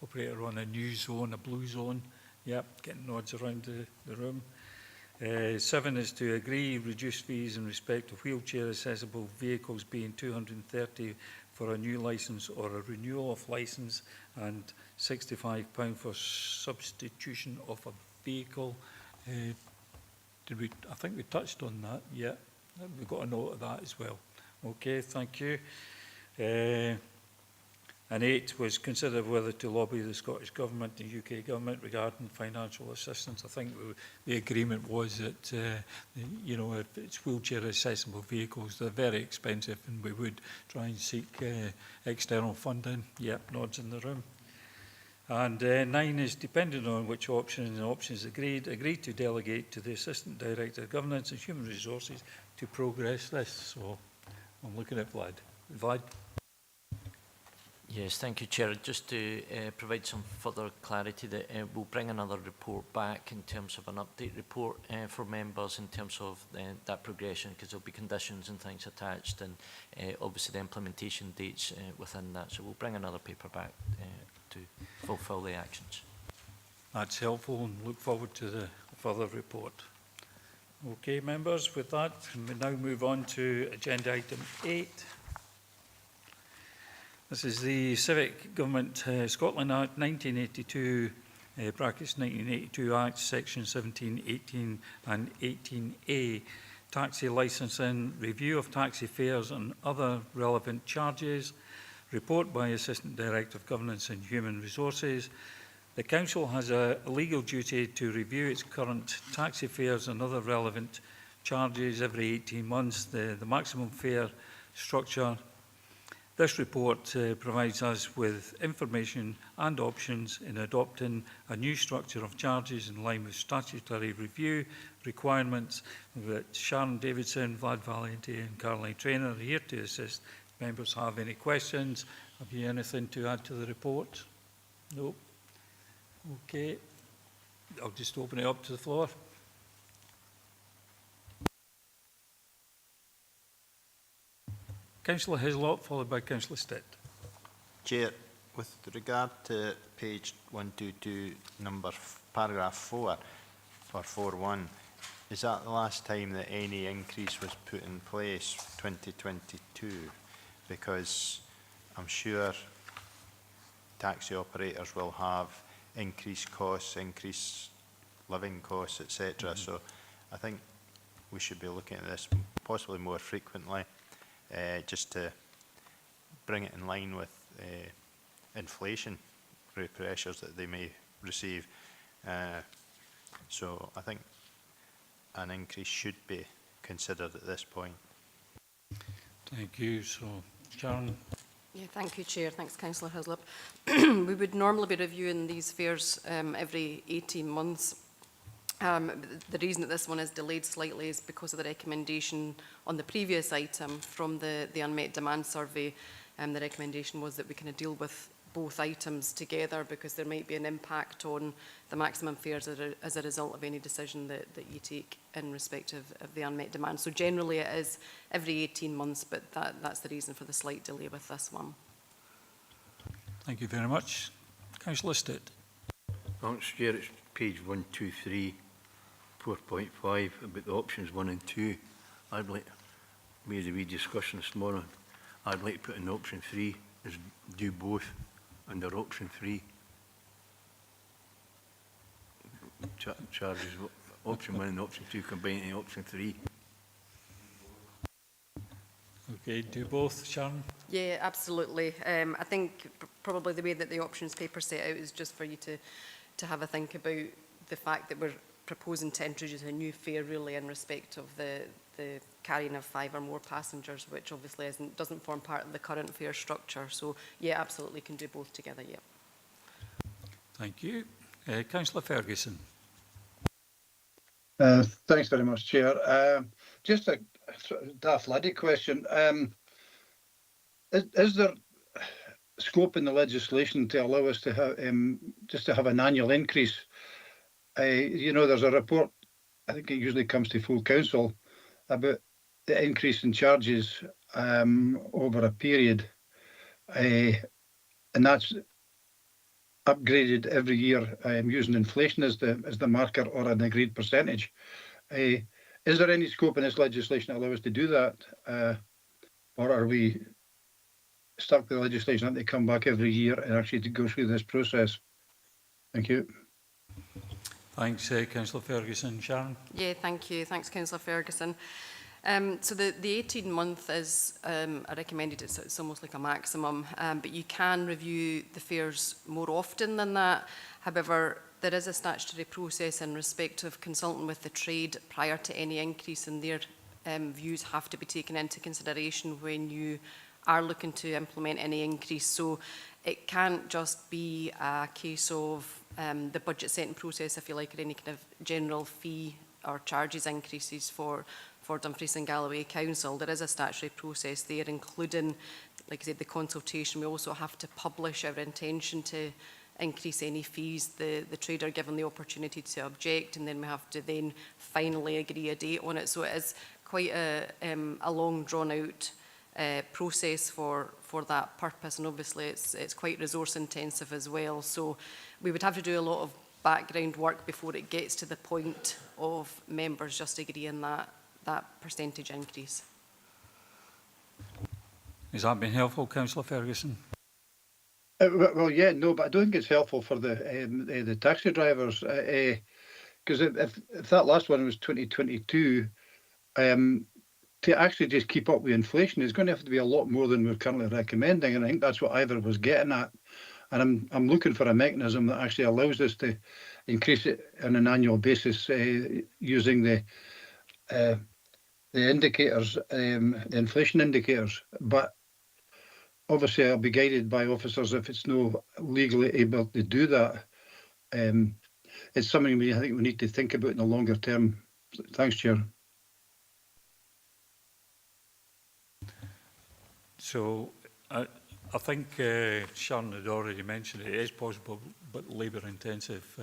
operator on a new zone, a blue zone. Yep, getting nods around the room. 7 is to agree reduced fees in respect of wheelchair accessible vehicles being £230 for a new licence or a renewal of licence, and £65 for substitution of a vehicle. I think we touched on that. Yeah, we've got a note of that as well. Okay, thank you. And 8 was consider whether to lobby the Scottish Government and UK Government regarding financial assistance. I think the agreement was that, you know, if it's wheelchair accessible vehicles, they're very expensive and we would try and seek external funding. Yep, nods in the room. And 9 is depending on which options agreed to delegate to the Assistant Director of Governance and Human Resources to progress this. So I'm looking at Vlad. Vlad? Yes, thank you, Chair. Just to provide some further clarity, that we'll bring another report back in terms of an update report for members in terms of that progression, because there'll be conditions and things attached, and obviously the implementation dates within that. So we'll bring another paper back to fulfil the actions. That's helpful, and look forward to the further report. Okay, members, with that, we now move on to agenda item 8. This is the Civic Government Scotland Act 1982, brackets 1982 Act, Section 17, 18 and 18A, taxi licensing, review of taxi fares and other relevant charges, report by Assistant Director of Governance and Human Resources. The Council has a legal duty to review its current taxi fares and other relevant charges every 18 months, the maximum fare structure. This report provides us with information and options in adopting a new structure of charges in line with statutory review requirements. That Sharon Davidson, Vlad Valiente and Caroline Traynor are here to assist. Members have any questions? Have you anything to add to the report? No? Okay. I'll just open it up to the floor. Councillor Hislop, followed by Councillor Stitt. Chair, with regard to page 122, paragraph 4, or 4.1, is that the last time that any increase was put in place, 2022? Because I'm sure taxi operators will have increased costs, increased living costs, etc. So I think we should be looking at this possibly more frequently, just to bring it in line with inflation pressures that they may receive. So I think an increase should be considered at this point. Thank you. So, Sharon? Yeah, thank you, Chair. Thanks, Councillor Hislop. We would normally be reviewing these fares every 18 months. The reason that this one is delayed slightly is because of the recommendation on the previous item from the unmet demand survey. The recommendation was that we kind of deal with both items together because there might be an impact on the maximum fares as a result of any decision that you take in respect of the unmet demand. So generally it is every 18 months, but that's the reason for the slight delay with this one. Thank you very much. Councillor Stitt. Thanks, Chair. It's page 123, 4.5, about the options 1 and 2. I'd like, we had a wee discussion this morning, I'd like to put in option 3 is do both under option 3. Charges option 1 and option 2 combined in option 3. Okay, do both, Sharon? Yeah, absolutely. I think probably the way that the options paper set out is just for you to have a think about the fact that we're proposing to introduce a new fare really in respect of the carrying of 5 or more passengers, which obviously doesn't form part of the current fare structure. So yeah, absolutely can do both together, yeah. Thank you. Councillor Ferguson. Thanks very much, Chair. Just a daft laddie question. Is there scope in the legislation to allow us to have just to have an annual increase? You know, there's a report, I think it usually comes to full council, about the increase in charges over a period, and that's upgraded every year using inflation as the marker or an agreed percentage. Is there any scope in this legislation to allow us to do that, or are we stuck with the legislation that they come back every year and actually to go through this process? Thank you. Thanks, Councillor Ferguson. Sharon? Yeah, thank you. Thanks, Councillor Ferguson. So the 18-month is I recommended it's almost like a maximum, but you can review the fares more often than that. However, there is a statutory process in respect of consulting with the trade prior to any increase, and their views have to be taken into consideration when you are looking to implement any increase. So it can't just be a case of the budget setting process, if you like, or any kind of general fee or charges increases for Dumfries and Galloway Council. There is a statutory process there, including, like I said, the consultation. We also have to publish our intention to increase any fees. The trade are given the opportunity to object, and then we have to then finally agree a date on it. So it is quite a long, drawn-out process for that purpose, and obviously it's quite resource intensive as well. So we would have to do a lot of background work before it gets to the point of members just agreeing that percentage increase. Has that been helpful, Councillor Ferguson? Well, yeah, no, but I don't think it's helpful for the taxi drivers, because if that last one was 2022, to actually just keep up with inflation is going to have to be a lot more than we're currently recommending, and I think that's what Ivor was getting at. And I'm looking for a mechanism that actually allows us to increase it on an annual basis using the indicators, the inflation indicators. But obviously, I'll be guided by officers if it's no legally able to do that. It's something I think we need to think about in the longer term. Thanks, Chair. So I think Sharon had already mentioned it is possible, but labour intensive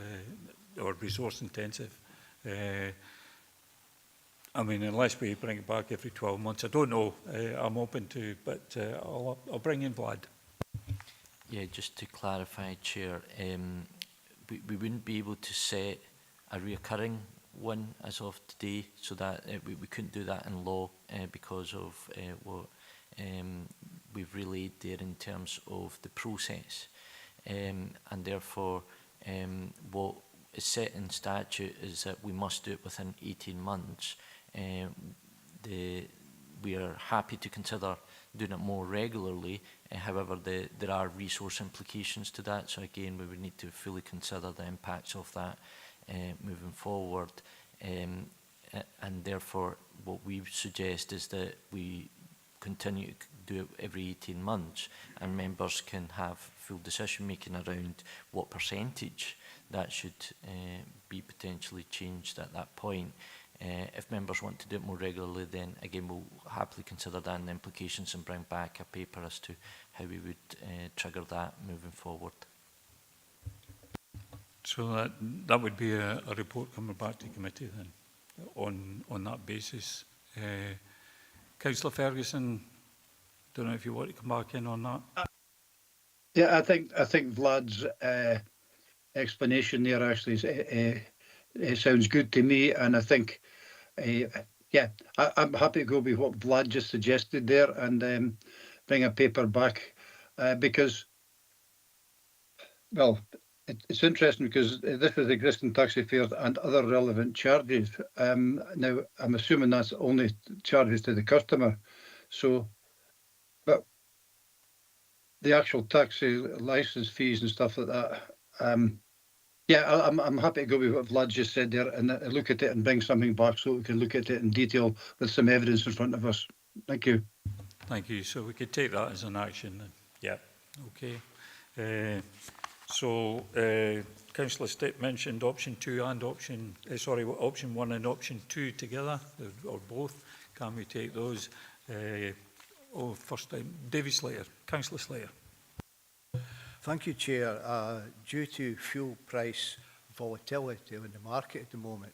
or resource intensive. I mean, unless we bring it back every 12 months, I don't know. I'm open to, but I'll bring in Vlad. Yeah, just to clarify, Chair, we wouldn't be able to set a reoccurring one as of today, so that we couldn't do that in law because of what we've relayed there in terms of the process. And therefore, what is set in statute is that we must do it within 18 months. We are happy to consider doing it more regularly. However, there are resource implications to that. So again, we would need to fully consider the impacts of that moving forward. And therefore, what we suggest is that we continue to do it every 18 months, and members can have full decision making around what percentage that should be potentially changed at that point. If members want to do it more regularly, then again we'll happily consider that and the implications and bring back a paper as to how we would trigger that moving forward. So that would be a report coming back to committee then on that basis. Councillor Ferguson, don't know if you want to come back in on that. Yeah, I think Vlad's explanation there actually it sounds good to me, and I think I'm happy to go with what Vlad just suggested there and bring a paper back because, well, it's interesting because this is existing taxi fares and other relevant charges. Now, I'm assuming that's only charges to the customer. So, but the actual taxi license fees and stuff like that, I'm happy to go with what Vlad just said there and look at it and bring something back so we can look at it in detail with some evidence in front of us. Thank you. Thank you. So we could take that as an action then. Yeah, okay. Councillor Stitt mentioned option 2 and option 1 and option 2 together, or both. Can we take those? First time, David Slater, Councillor Slater. Thank you, Chair. Due to fuel price volatility in the market at the moment,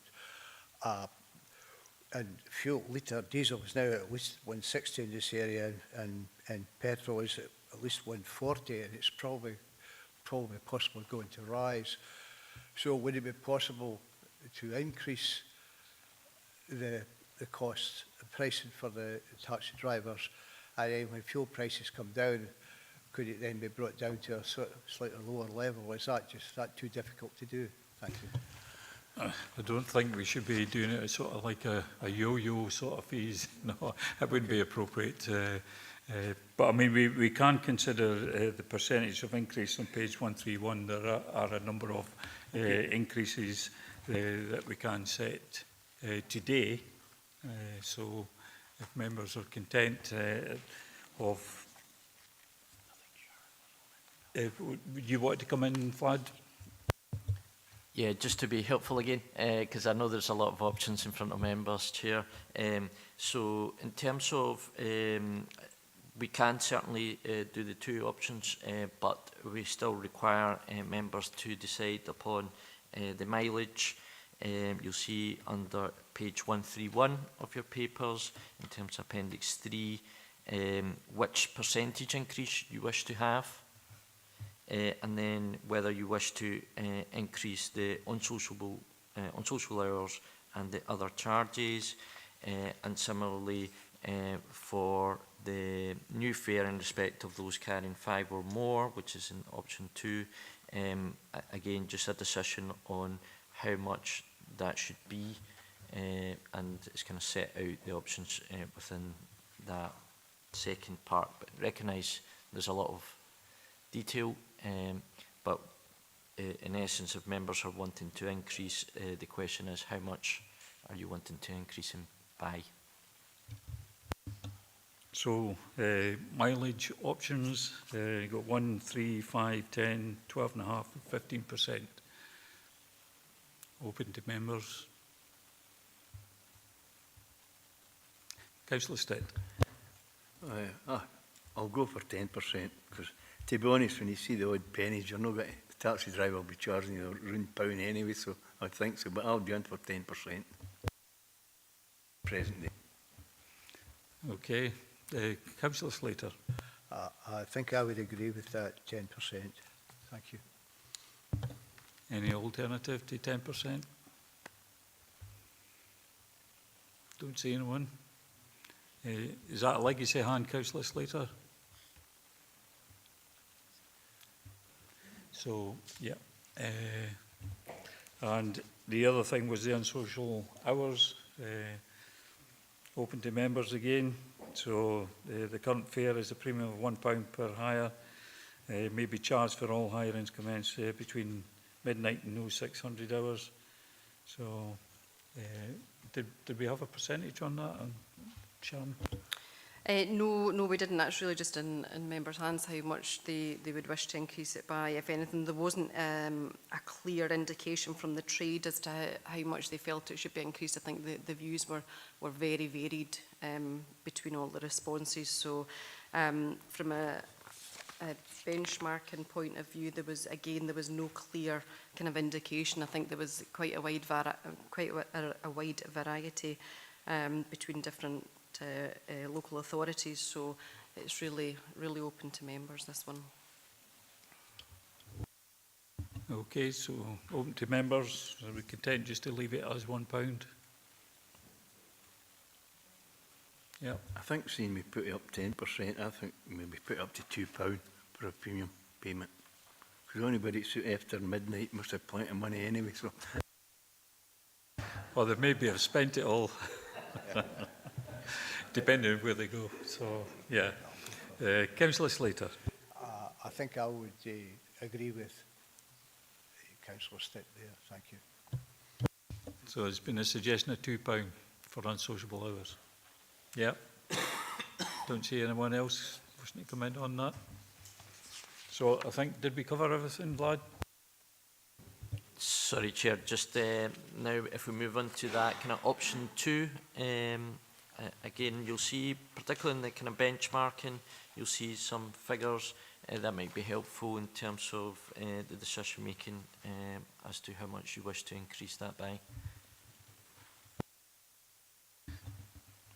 and fuel litre diesel is now at least 160 in this area, and petrol is at least 140, and it's probably possibly going to rise. So would it be possible to increase the cost, the pricing for the taxi drivers, and then when fuel prices come down, could it then be brought down to a slightly lower level? Is that too difficult to do? Thank you. I don't think we should be doing it as sort of like a yo-yo sort of fees. No, it wouldn't be appropriate. But I mean, we can consider the percentage of increase on page 131. There are a number of increases that we can set today. So if members are content of... would you want to come in, Vlad? Yeah, just to be helpful again, because I know there's a lot of options in front of members, Chair. So in terms of, we can certainly do the 2 options, but we still require members to decide upon the mileage. You'll see under page 131 of your papers, in terms of Appendix 3, which percentage increase you wish to have. And then whether you wish to increase the unsociable hours and the other charges, and similarly for the new fare in respect of those carrying 5 or more, which is in option 2. Again, just a decision on how much that should be, and it's kind of set out the options within that second part. But recognise there's a lot of detail. But in essence, if members are wanting to increase, the question is how much are you wanting to increase them by? So mileage options, you got 1, 3, 5, 10, 12.5 and 15%. Open to members. Councillor Stitt. I'll go for 10% because, to be honest, when you see the odd pennies, you're not going to, the taxi driver will be charging you around £1 anyway, so I think so, but I'll be on for 10%. Present day. Okay. Councillor Slater. I think I would agree with that 10%. Thank you. Any alternative to 10%? Don't see anyone. Is that a legacy hand, Councillor Slater? So, yeah. And the other thing was the unsocial hours, open to members again. So the current fare is a premium of £1 per hire. May be charged for all hirings commenced between midnight and 0600 hours. So did we have a percentage on that, Sharon? No, we didn't. That's really just in members' hands how much they would wish to increase it by. If anything, there wasn't a clear indication from the trade as to how much they felt it should be increased. I think the views were very varied between all the responses. So from a benchmarking point of view, there was no clear kind of indication. I think there was quite a wide variety between different local authorities, so it's really open to members, this one. Okay, so open to members. Are we content just to leave it as £1? Yeah. I think seeing we put it up 10%, I think maybe put it up to £2 for a premium payment. Because anybody that's after midnight must have plenty of money anyway, so. Well, they maybe have spent it all. Depending on where they go. So, yeah. Councillor Slater. I think I would agree with Councillor Stitt there. Thank you. So there's been a suggestion of £2 for unsociable hours. Yeah. Don't see anyone else wishing to comment on that. So I think, did we cover everything, Vlad? Sorry, Chair, just now if we move on to that kind of option 2, again, you'll see, particularly in the kind of benchmarking, you'll see some figures that might be helpful in terms of the decision making as to how much you wish to increase that by.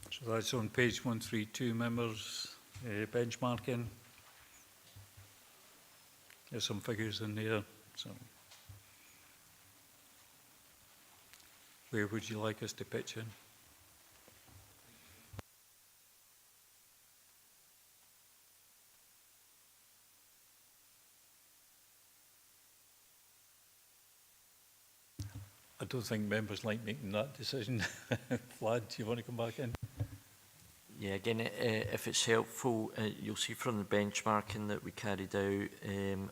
So that's on page 132, members, benchmarking. There's some figures in there. So, where would you like us to pitch in? I don't think members like making that decision. Vlad, do you want to come back in? Yeah, again, if it's helpful, you'll see from the benchmarking that we carried out,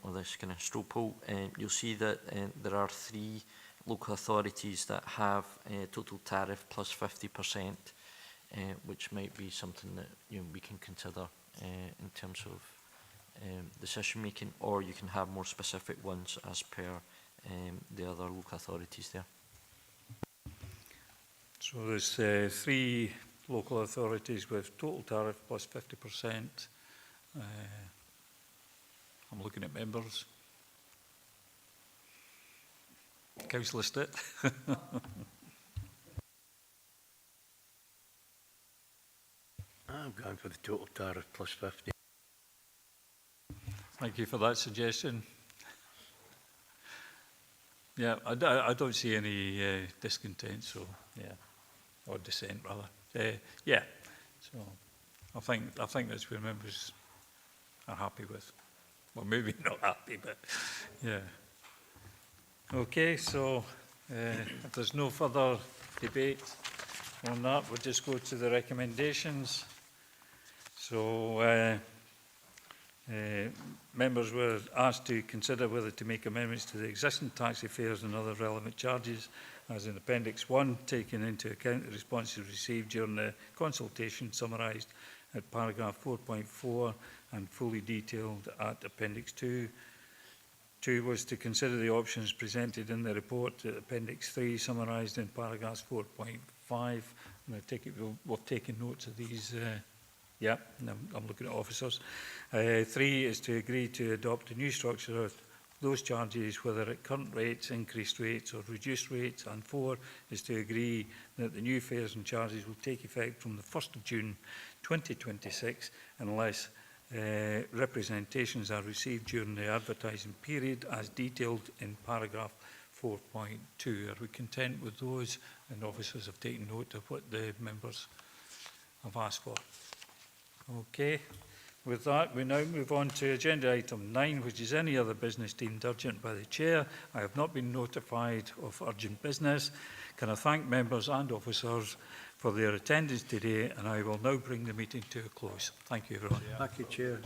or this kind of straw poll, you'll see that there are 3 local authorities that have total tariff plus 50%, which might be something that we can consider in terms of decision making, or you can have more specific ones as per the other local authorities there. So there's 3 local authorities with total tariff plus 50%. I'm looking at members. Councillor Stitt. I'm going for the total tariff plus 50. Thank you for that suggestion. Yeah, I don't see any discontent, so yeah, or dissent rather. Yeah, so I think that's where members are happy with. Well, maybe not happy, but yeah. Okay, so if there's no further debate on that, we'll just go to the recommendations. So members were asked to consider whether to make amendments to the existing taxi fares and other relevant charges, as in Appendix 1, taking into account the responses received during the consultation summarised at paragraph 4.4 and fully detailed at Appendix 2. 2 was to consider the options presented in the report at Appendix 3, summarised in paragraphs 4.5. And I take it we've taken notes of these. Yeah, I'm looking at officers. 3 is to agree to adopt a new structure of those charges, whether at current rates, increased rates or reduced rates. And 4 is to agree that the new fares and charges will take effect from the 1st of June 2026 unless representations are received during the advertising period as detailed in paragraph 4.2. Are we content with those? And officers have taken note of what the members have asked for. Okay, With that, we now move on to agenda item 9, which is any other business deemed urgent by the Chair. I have not been notified of urgent business. Can I thank members and officers for their attendance today, and I will now bring the meeting to a close. Thank you, everyone. Thank you, Chair.